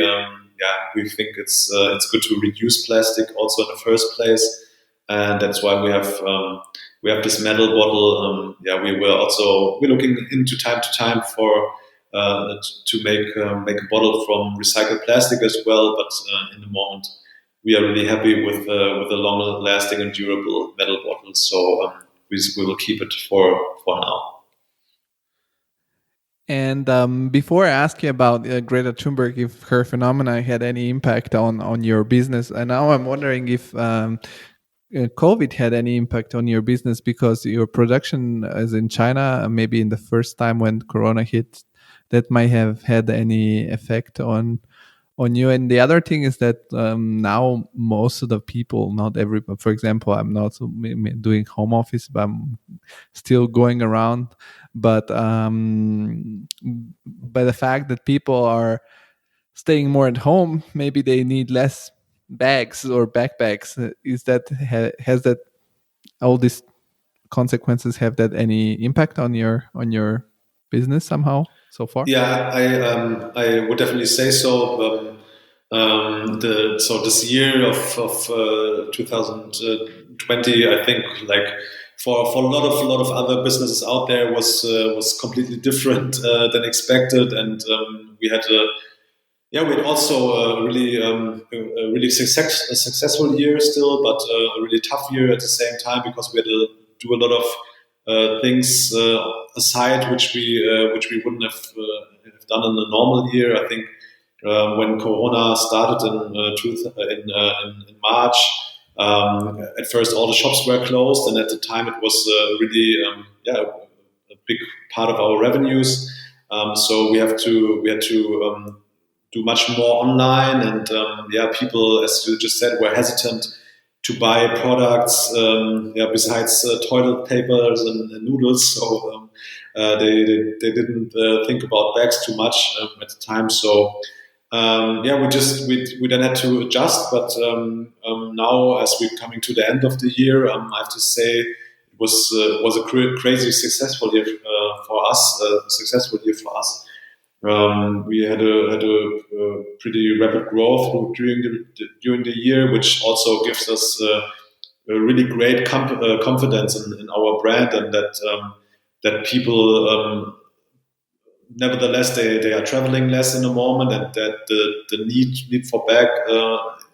think it's good to reduce plastic also in the first place, and that's why we have this metal bottle. We're looking into time to time for to make a bottle from recycled plastic as well, but in the moment we are really happy with the longer lasting and durable metal bottles. So we will keep it for now.
And before I ask you about Greta Thunberg, if her phenomena had any impact on your business, and now I'm wondering if COVID had any impact on your business, because your production is in China, maybe in the first time when Corona hit, that might have had any effect on you. And the other thing is that now most of the people, not everybody, for example, I'm not doing home office, but I'm still going around. But by the fact that people are staying more at home, maybe they need less bags or backpacks. Is that has that all these consequences, have that any impact on your business somehow so far?
Yeah, I would definitely say so. So this year of 2020, I think, like for a lot of other businesses out there, was completely different than expected, and we had also a really successful year still, but a really tough year at the same time, because we had to do a lot of things aside, which we wouldn't have done in a normal year. I think when Corona started in March, at first all the shops were closed, and at the time it was really a big part of our revenues. So we had to do much more online, and people, as you just said, were hesitant buy products, besides toilet papers and noodles. So they didn't think about bags too much at the time. So we then had to adjust. But now, as we're coming to the end of the year, I have to say it was a crazy successful year for us. Successful year for us. We had a pretty rapid growth during the year, which also gives us a really great confidence in our brand, and that people nevertheless they are traveling less in the moment, and that the need for bag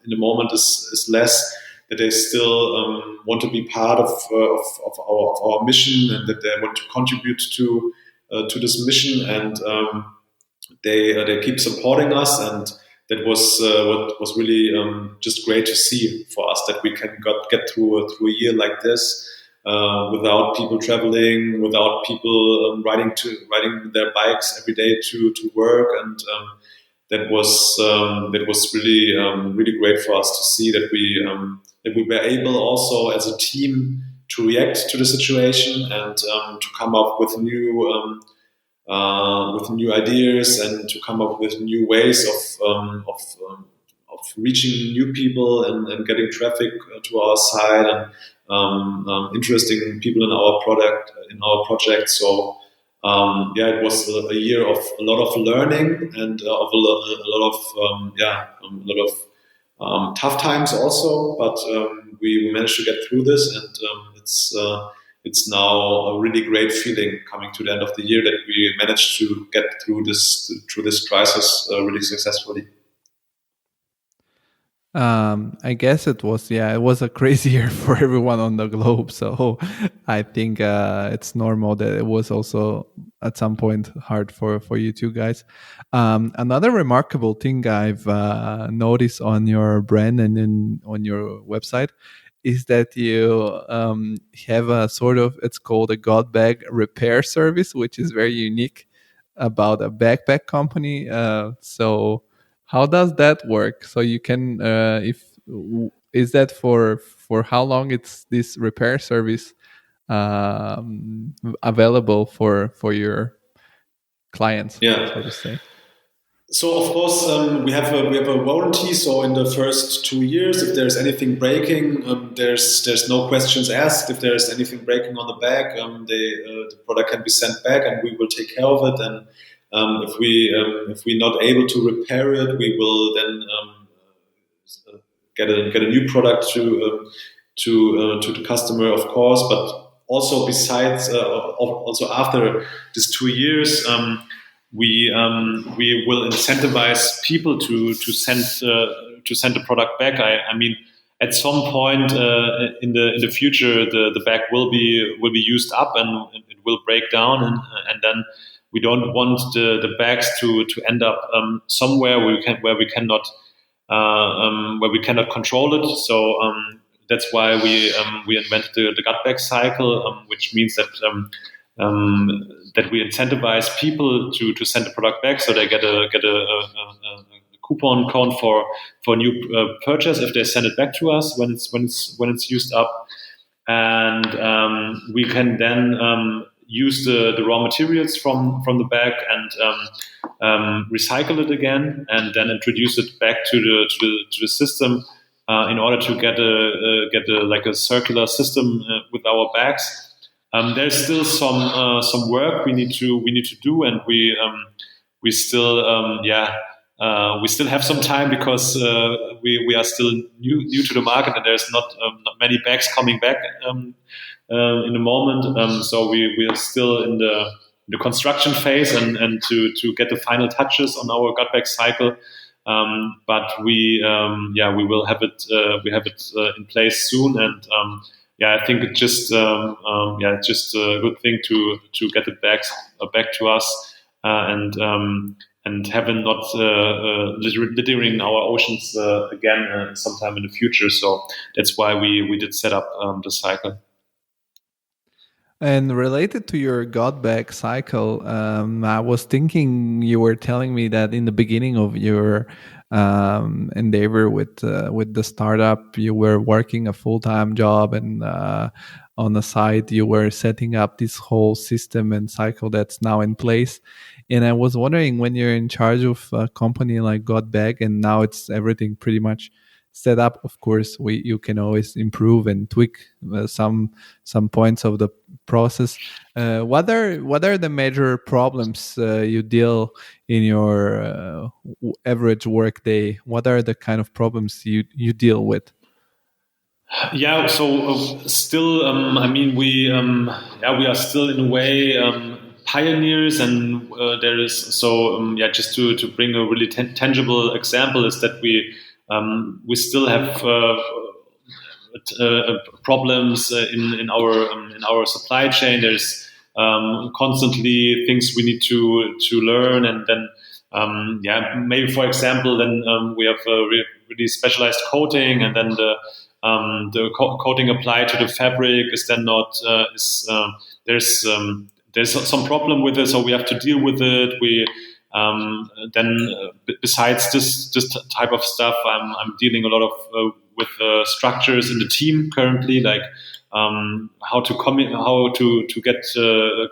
in the moment is less. That they still want to be part of our mission, and that they want to contribute to this mission, and they keep supporting us, and that was what was really just great to see for us, that we can get through a year like this without people traveling, without people riding their bikes every day to work, and that was really great for us to see that we were able also as a team to react to the situation, and to come up with new ideas, and to come up with new ways of reaching new people, and getting traffic to our site, and interesting people in our project. So it was a year of a lot of learning, and of a lot of tough times also. But we managed to get through this, and it's now a really great feeling coming to the end of the year that we managed to get through this crisis really successfully.
I guess it was a crazy year for everyone on the globe. So I think it's normal that it was also at some point hard for you two guys. Another remarkable thing I've noticed on your brand and on your website is that you have a sort of, it's called a Gutbag repair service, which is very unique about a backpack company. So how does that work? So you can, is that for how long it's this repair service available for your clients, so to say?
So of course we have a warranty. So in the first 2 years, if there's anything breaking, there's no questions asked. If there's anything breaking on the bag, the product can be sent back, and we will take care of it. And if we're not able to repair it, we will then get a new product to the customer, of course. But also besides, also after these 2 years. We will incentivize people to send the product back. I mean, at some point in the future, the bag will be used up, and it will break down, and then we don't want the bags to end up somewhere where we cannot control it. So that's why we invented the Gutbag Cycle, which means that. That we incentivize people to send the product back, so they get a coupon code for new purchase if they send it back to us when it's used up, and we can then use the raw materials from the bag and recycle it again, and then introduce it back to the system in order to get a circular system with our bags. There's still some work we need to do, and we still have some time, because we are still new to the market, and there's not many bags coming back in the moment. So we are still in the construction phase, and to get the final touches on our Gutbag Cycle. But we will have it. We have it in place soon, and. I think it's just a good thing to get it back to us, and having not littering our oceans again sometime in the future. So that's why we did set up the cycle.
And related to your Gutbag cycle, I was thinking you were telling me that in the beginning of your endeavor with the startup, you were working a full-time job, and on the side you were setting up this whole system and cycle that's now in place. And I was wondering, when you're in charge of a company like Gutbag, and now it's everything pretty much set up. Of course, you can always improve and tweak some points of the process. What are the major problems you deal in your average work day? What are the kind of problems you deal with?
Yeah, so still, I mean, we are still in a way pioneers, and there is so just to bring a really tangible example is that we still have problems in our supply chain. There's constantly things we need to learn, and then maybe for example, then we have a really specialized coating, and then the coating applied to the fabric is then not there's some problem with it, so we have to deal with it. We then besides this type of stuff, I'm dealing a lot of with structures in the team currently, like how to get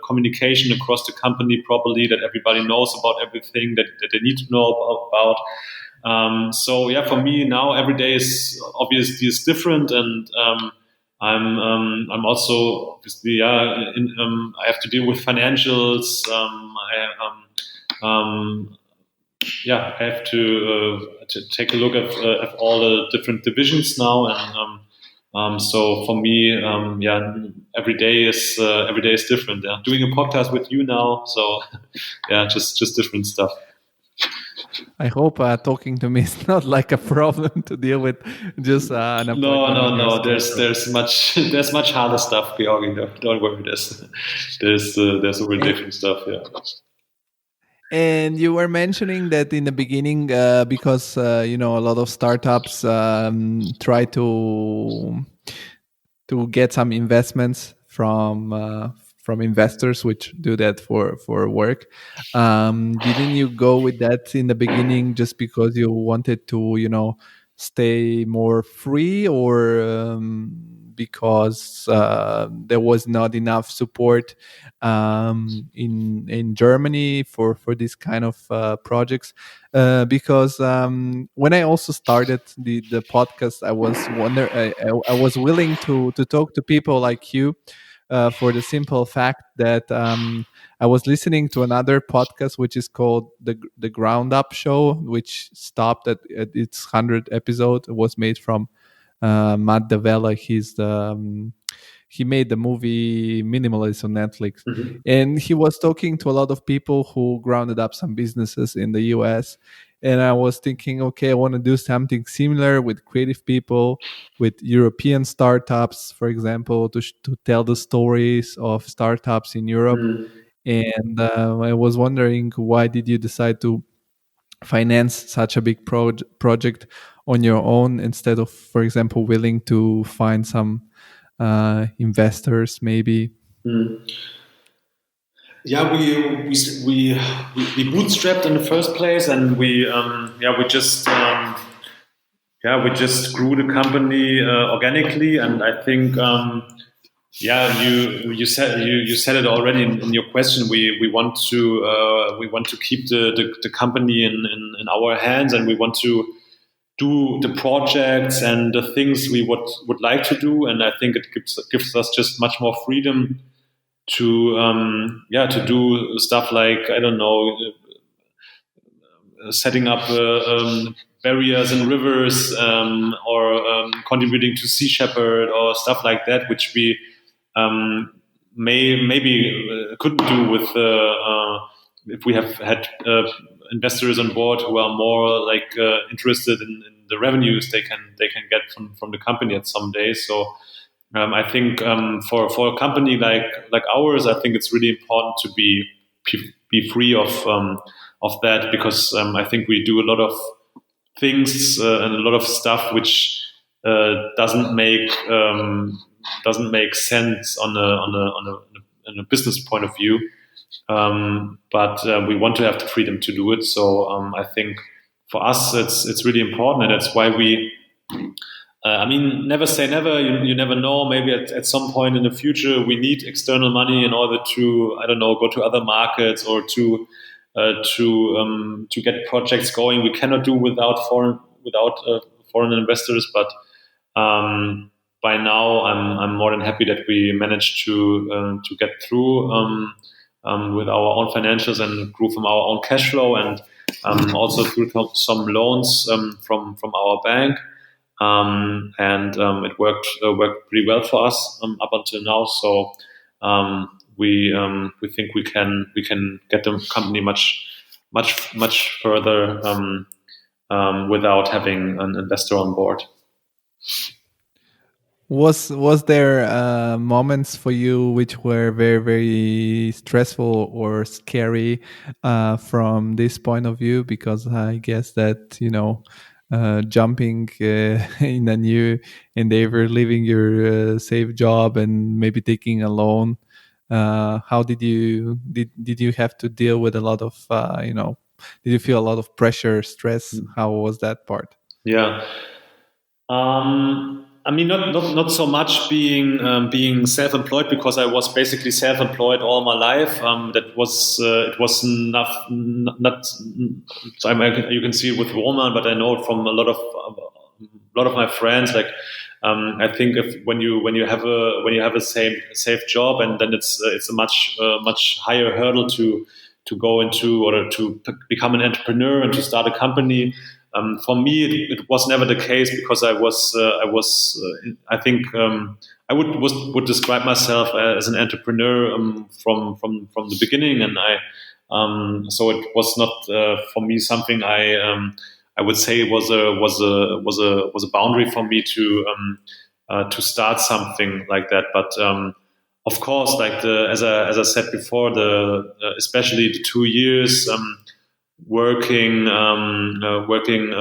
communication across the company properly, that everybody knows about everything that they need to know about. So yeah, for me now every day is obviously is different, and I'm also obviously I have to deal with financials. I have to take a look at all the different divisions now, and so for me, every day is different. Yeah. Doing a podcast with you now, so yeah, just different stuff.
I hope talking to me is not like a problem to deal with. Just an appointment.
No. There's much harder stuff, Georgi. Don't worry. There's really different stuff. Yeah.
And you were mentioning that in the beginning, because a lot of startups try to get some investments from investors, which do that for work. Didn't you go with that in the beginning just because you wanted to stay more free, or because there was not enough support in Germany for this kind of projects? Because when I also started the podcast, I was willing to talk to people like you, for the simple fact that I was listening to another podcast which is called the Ground Up Show, which stopped at its 100th episode. It was made from Matt Davella. He made the movie Minimalist on Netflix.
Mm-hmm.
And he was talking to a lot of people who grounded up some businesses in the US. And I was thinking, okay, I want to do something similar with creative people, with European startups, for example, to tell the stories of startups in Europe.
Mm.
And I was wondering, why did you decide to finance such a big project on your own, instead of, for example, willing to find some investors maybe?
Yeah, we bootstrapped in the first place, and we just grew the company organically. And I think you said it already in your question. We want to keep the company in our hands, and we want to do the projects and the things we would like to do. And I think it gives us just much more freedom to do stuff like, I don't know, setting up barriers in rivers, or contributing to Sea Shepherd or stuff like that, which we maybe couldn't do with if we have had investors on board who are more like interested in the revenues they can get from the company at some days. So I think for a company like ours, I think it's really important to be free of that, because I think we do a lot of things and a lot of stuff which doesn't make doesn't make sense on a business point of view. But we want to have the freedom to do it. So I think for us it's really important, and that's why we. Never say never. You never know. Maybe at some point in the future we need external money in order to, I don't know, go to other markets or to get projects going. We cannot do without foreign investors. But by now, I'm more than happy that we managed to get through with our own financials and grew from our own cash flow, and also through some loans from our bank. It worked pretty well for us up until now. So we think we can get the company much further without having an investor on board.
Was there moments for you which were very, very stressful or scary from this point of view? Because I guess that, jumping in a new endeavor, leaving your safe job and maybe taking a loan, how did you have to deal with a lot of did you feel a lot of pressure, stress? How was that part?
Yeah. Not so much being self-employed, because I was basically self-employed all my life. That was it was not. You can see it with Roman, but I know it from a lot of my friends. Like I think when you have a safe job, and then it's a much higher hurdle to go into or to become an entrepreneur and to start a company. For me, it was never the case, because I would describe myself as an entrepreneur from the beginning, and so it was not for me something I would say was a boundary for me to start something like that. But of course, like as I said before, especially the 2 years. Working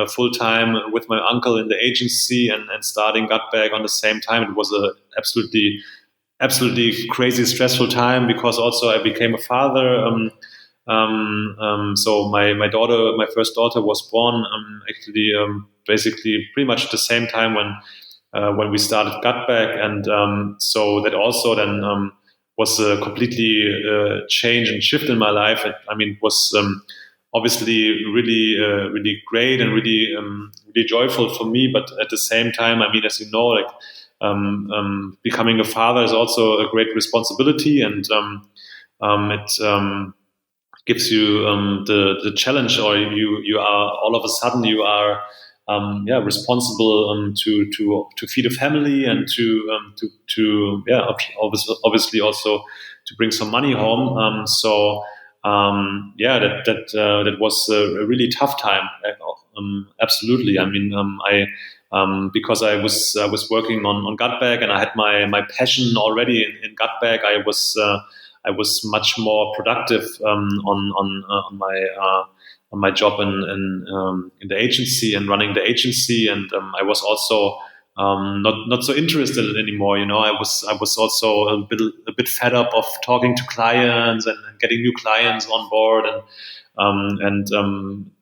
full time with my uncle in the agency and starting Gutbag on the same time. It was a absolutely crazy stressful time, because also I became a father. So my first daughter was born basically pretty much at the same time when we started Gutbag, and so that also then was a completely change and shift in my life. It was obviously really great and really joyful for me, but at the same time, as you know, like becoming a father is also a great responsibility, and it gives you the challenge, or you are all of a sudden you are responsible to feed a family and to obviously also to bring some money home. That was a really tough time. Absolutely. Because I was working on Gutbag, and I had my passion already in Gutbag. I was much more productive on my job in the agency and running the agency, and I was also not so interested anymore. I was also a bit fed up of talking to clients and getting new clients on board, and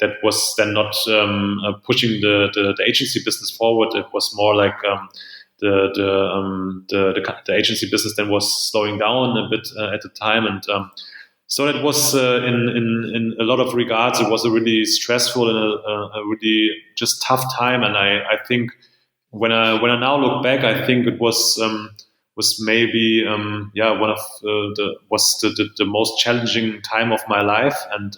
that was then not pushing the agency business forward. It was more like the agency business then was slowing down a bit at the time, and so that was in a lot of regards it was a really stressful and a really just tough time. And I think when I now look back, I think it was maybe one of the most challenging time of my life, and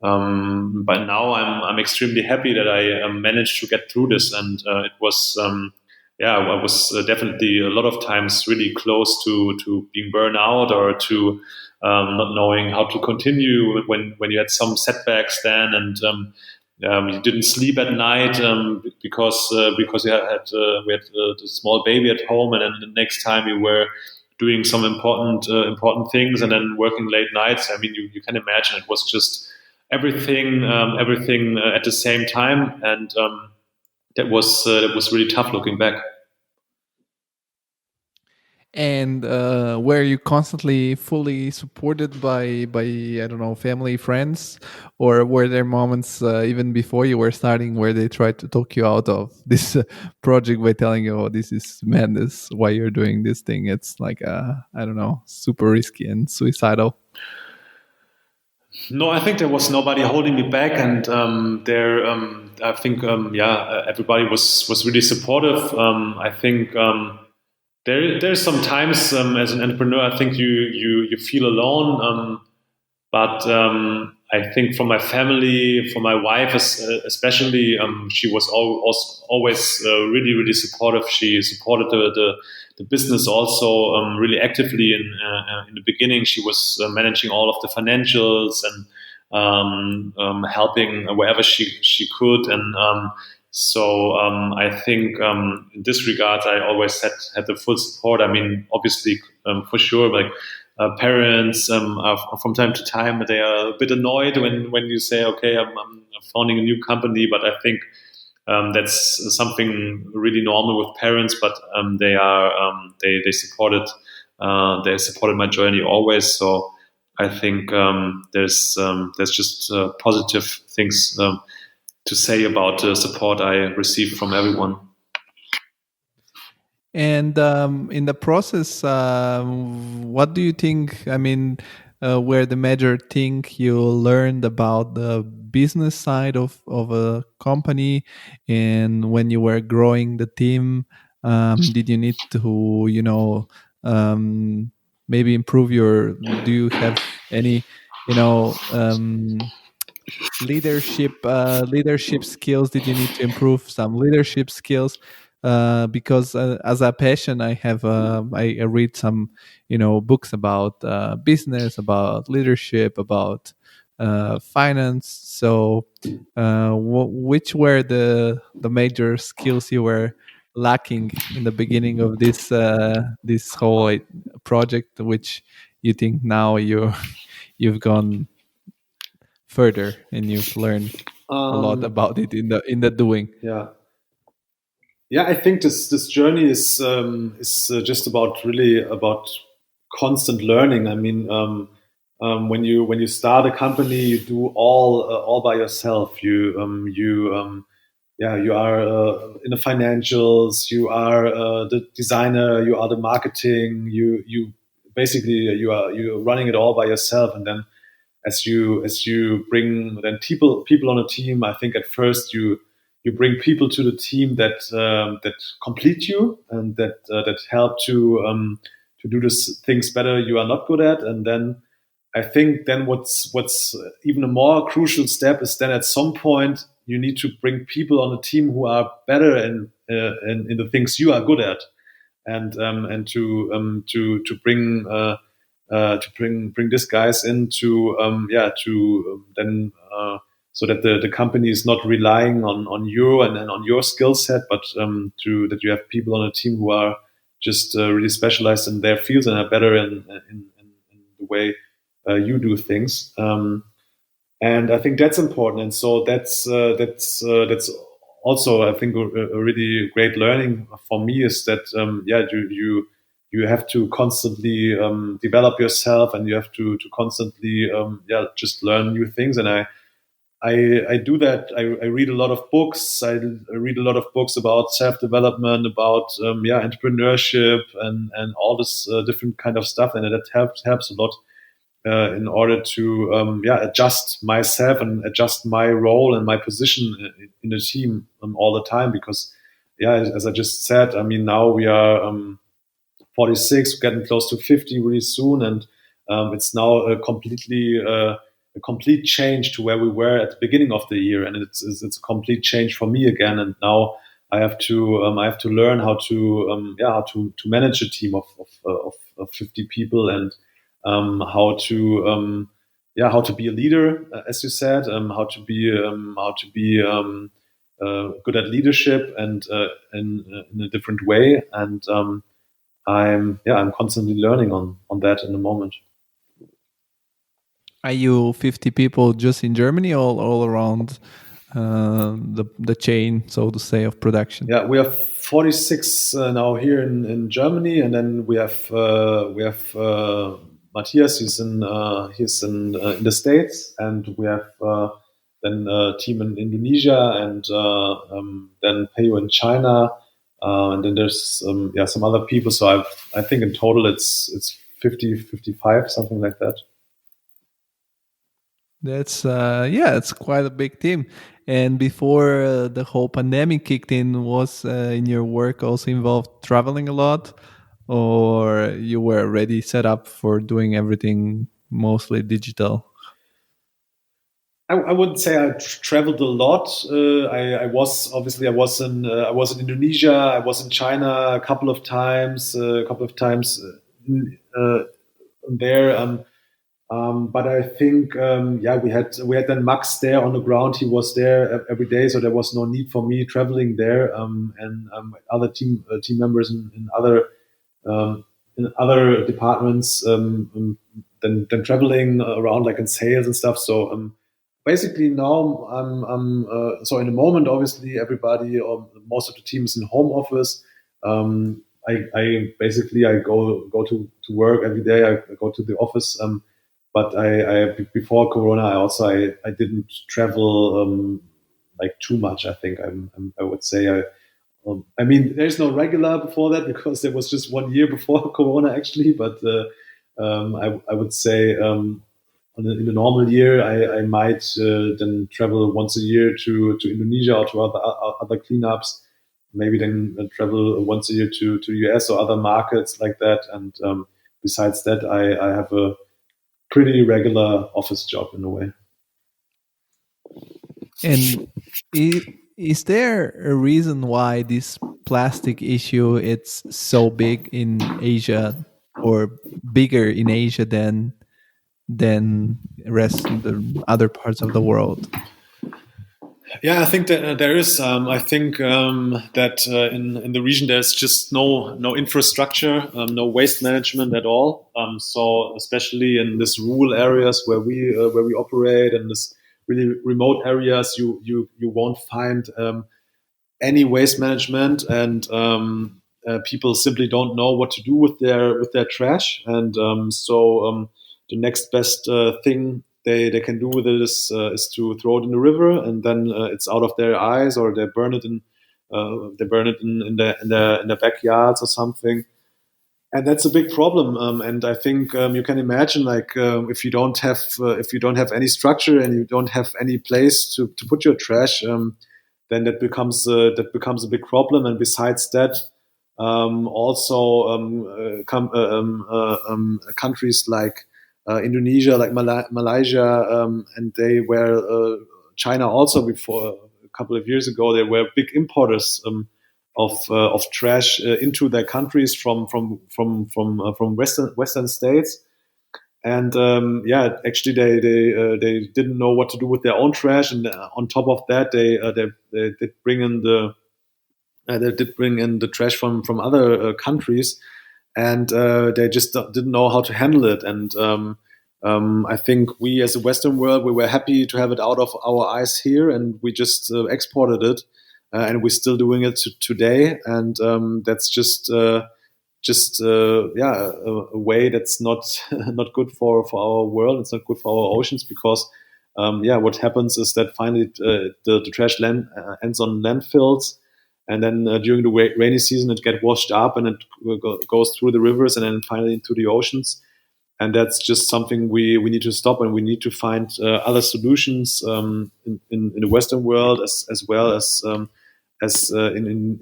but now I'm extremely happy that I managed to get through this, and it was I was definitely a lot of times really close to being burned out, or to not knowing how to continue when you had some setbacks then, and you didn't sleep at night because we had the small baby at home, and then the next time you were doing some important things, and then working late nights. You can imagine it was just everything at the same time, and that was really tough looking back.
And were you constantly fully supported by I don't know, family, friends, or were there moments even before you were starting where they tried to talk you out of this project by telling you, "Oh, this is madness. Why you're doing this thing? It's like I don't know, super risky and suicidal."
No, I think there was nobody holding me back, and I think everybody was really supportive. I think there's sometimes as an entrepreneur, I think you feel alone. But I think for my family, for my wife especially, she was always really supportive. She supported the business also really actively. In the beginning, she was managing all of the financials and helping wherever she could. And I think in this regard, I always had the full support. I mean, obviously, for sure, like parents are, from time to time, they are a bit annoyed when you say, okay, I'm founding a new company, but I think that's something really normal with parents. But they supported my journey always. So I think there's just positive things to say about the support I received from everyone.
And in the process, what do you think? I mean, were the major thing you learned about the business side of a company, and when you were growing the team, did you need to, maybe improve your? Do you have any, you know, leadership skills? Did you need to improve some leadership skills? Because as a passion, I have I read some books about business, about leadership, about finance. So which were the major skills you were lacking in the beginning of this whole project, which you think now you've gone further and you've learned a lot about it in the doing?
Yeah. Yeah, I think this journey is just really about constant learning. I mean, when you start a company, you do all by yourself. You are in the financials, you are the designer, you are the marketing. You basically you're running it all by yourself, and then as you bring then people on a team, I think at first you bring people to the team that complete you and that help to do the things better you are not good at. And then I think then what's even a more crucial step is then at some point you need to bring people on the team who are better in the things you are good at, and to bring these guys in to then so that the company is not relying on you and on your skill set, but to that you have people on a team who are just really specialized in their fields and are better in the way you do things. And I think that's important. And so that's also, I think, a really great learning for me is that you have to constantly develop yourself, and you have to constantly just learn new things. And I do that. I read a lot of books. I read a lot of books about self-development, about entrepreneurship, and all this different kind of stuff, and that helps a lot in order to adjust myself and adjust my role and my position in the team all the time. Because as I just said, I mean, now we are 46, getting close to 50 really soon, and it's now a complete change to where we were at the beginning of the year, and it's a complete change for me again. And now I have to learn how to manage a team of 50 people, and how to be a leader, as you said, how to be good at leadership and in a different way. And I'm constantly learning on that in the moment.
Are you 50 people just in Germany or all around the chain, so to say, of production?
Yeah, we have 46 now here in Germany, and then we have Matthias. He's in the States, and we have then a team in Indonesia, and then Peyo in China, and then there's some other people. So I think in total it's 50, 55, something like that.
That's it's quite a big team. And before the whole pandemic kicked in, was in your work also involved traveling a lot, or you were already set up for doing everything mostly digital?
I wouldn't say I traveled a lot. I was in Indonesia. I was in China a couple of times. There. But I think we had then Max there on the ground. He was there every day, so there was no need for me traveling there. And other team members in other departments than traveling around like in sales and stuff. So basically now so in the moment, obviously everybody or most of the team is in home office. I basically I go to work every day. I go to the office. But I before Corona, I didn't travel like too much. I think I would say I mean, there's no regular before that because there was just 1 year before Corona actually. But I would say in a normal year, I might then travel once a year to Indonesia or to other cleanups. Maybe then travel once a year to US or other markets like that. And besides that, I have a pretty regular office job in a way.
And is there a reason why this plastic issue it's so big in Asia, or bigger in Asia than the other parts of the world?
Yeah, I think that there is. I think that in the region there's just no infrastructure, no waste management at all. So especially in these rural areas where we operate, and this really remote areas, you won't find any waste management, and people simply don't know what to do with their trash. And the next best thing they can do with it is to throw it in the river, and then it's out of their eyes, or they burn it in their backyards or something. And that's a big problem. And I think you can imagine, like if you don't have any structure and you don't have any place to put your trash, then that becomes a big problem. And besides that, also countries like Indonesia, like Malaysia, and they were China also before a couple of years ago. They were big importers of trash into their countries from Western states. And actually they didn't know what to do with their own trash, and on top of that, they did bring in the trash from other countries, and they just didn't know how to handle it. And I think we, as a Western world, we were happy to have it out of our eyes here, and we just exported it, and we're still doing it today. And that's just a way that's not not good for our world. It's not good for our oceans, because what happens is that finally the trash ends on landfills, and then during the rainy season it gets washed up, and it goes through the rivers and then finally into the oceans. And that's just something we need to stop, and we need to find other solutions in the Western world, as well as in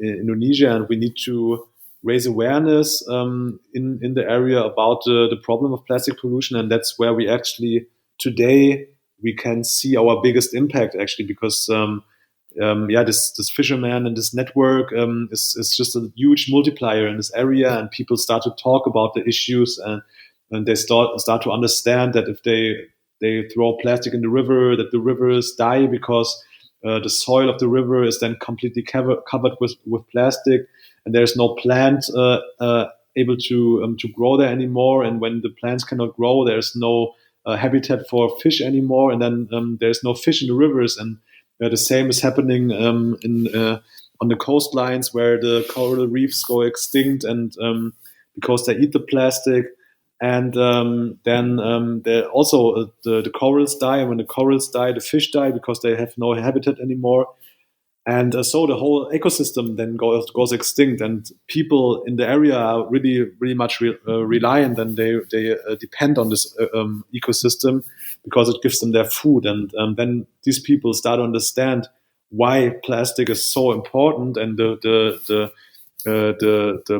Indonesia. And we need to raise awareness in the area about the problem of plastic pollution. And that's where we actually today we can see our biggest impact, actually, because this fisherman and this network is just a huge multiplier in this area, and people start to talk about the issues, and they start to understand that if they throw plastic in the river, that the rivers die because the soil of the river is then completely covered with plastic, and there's no plant able to grow there anymore. And when the plants cannot grow, there's no habitat for fish anymore, and then there's no fish in the rivers. And The same is happening on the coastlines where the coral reefs go extinct, and because they eat the plastic. And then also the corals die, and when the corals die, the fish die because they have no habitat anymore. And so the whole ecosystem then goes extinct, and people in the area are really much reliant, and they depend on this ecosystem because it gives them their food. And then these people start to understand why plastic is so important, and the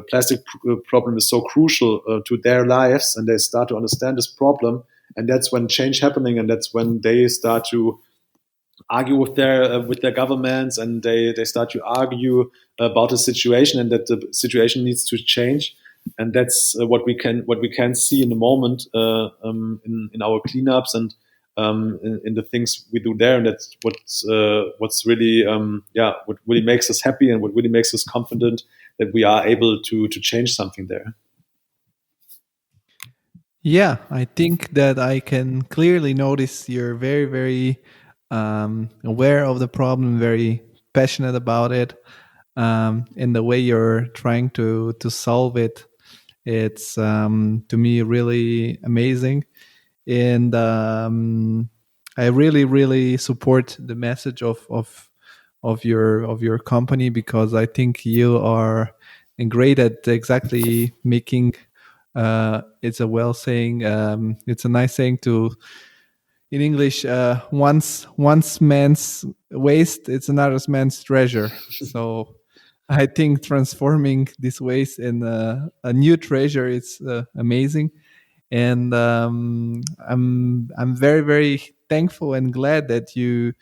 plastic problem is so crucial to their lives, and they start to understand this problem. And that's when change happening, and that's when they start to argue with their governments, and they start to argue about the situation, and that the situation needs to change. And that's what we can see in the moment in our cleanups and in the things we do there. And that's what's really what really makes us happy, and what really makes us confident that we are able to change something there.
Yeah, I think that I can clearly notice you're very, very aware of the problem, very passionate about it, and the way you're trying to solve it. It's to me really amazing, and I really, really support the message of your company, because I think you are great at exactly making. It's a well saying. It's a nice saying to. In English, once man's waste, it's another man's treasure. So I think transforming this waste in a new treasure is amazing, and I'm very, very thankful and glad that you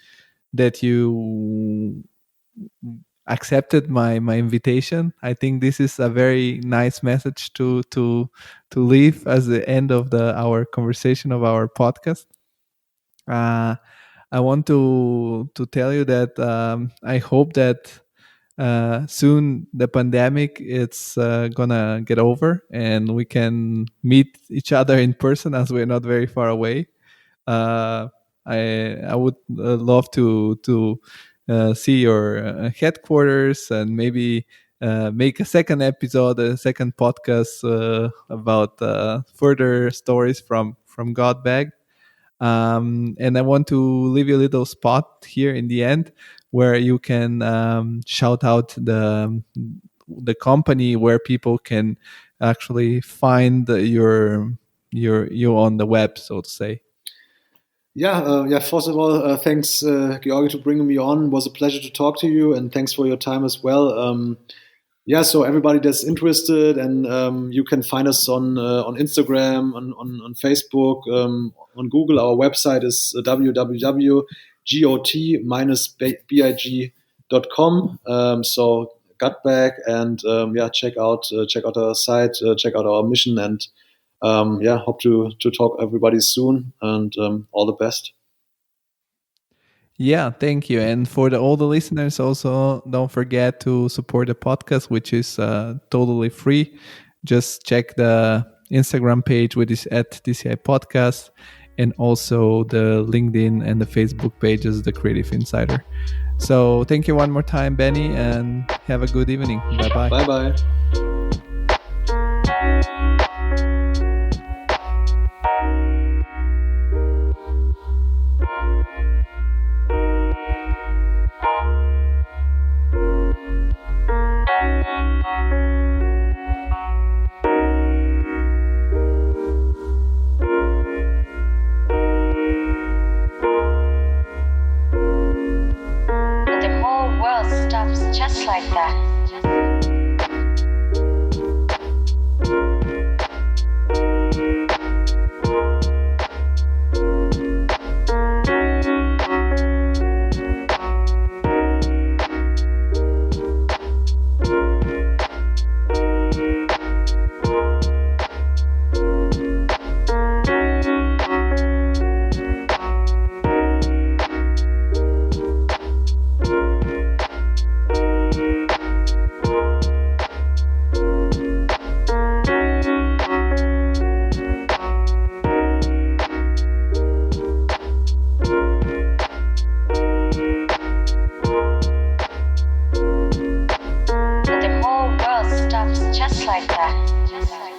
accepted my invitation. I think this is a very nice message to leave as the end of our conversation of our podcast. I want to tell you that I hope that soon the pandemic it's gonna get over, and we can meet each other in person, as we're not very far away. Uh, I would love to see your headquarters, and maybe make a second episode, a second podcast about further stories from Gutbag. And I want to leave you a little spot here in the end where you can shout out the company where people can actually find you on the web, so to say.
First of all, thanks, Georgi, to bringing me on. It was a pleasure to talk to you, and thanks for your time as well. So everybody that's interested, and you can find us on Instagram, on Facebook, on Google. Our website is www.got-big.com. So Gutbag, and check out our site, check out our mission, and hope to talk to everybody soon, and all the best.
Yeah, thank you. And for all the listeners, also don't forget to support the podcast, which is totally free. Just check the Instagram page, which is at TCI Podcast, and also the LinkedIn and the Facebook pages, The Creative Insider. So thank you one more time, Benny, and have a good evening. Bye-bye.
Bye-bye.
Just like that. just like that.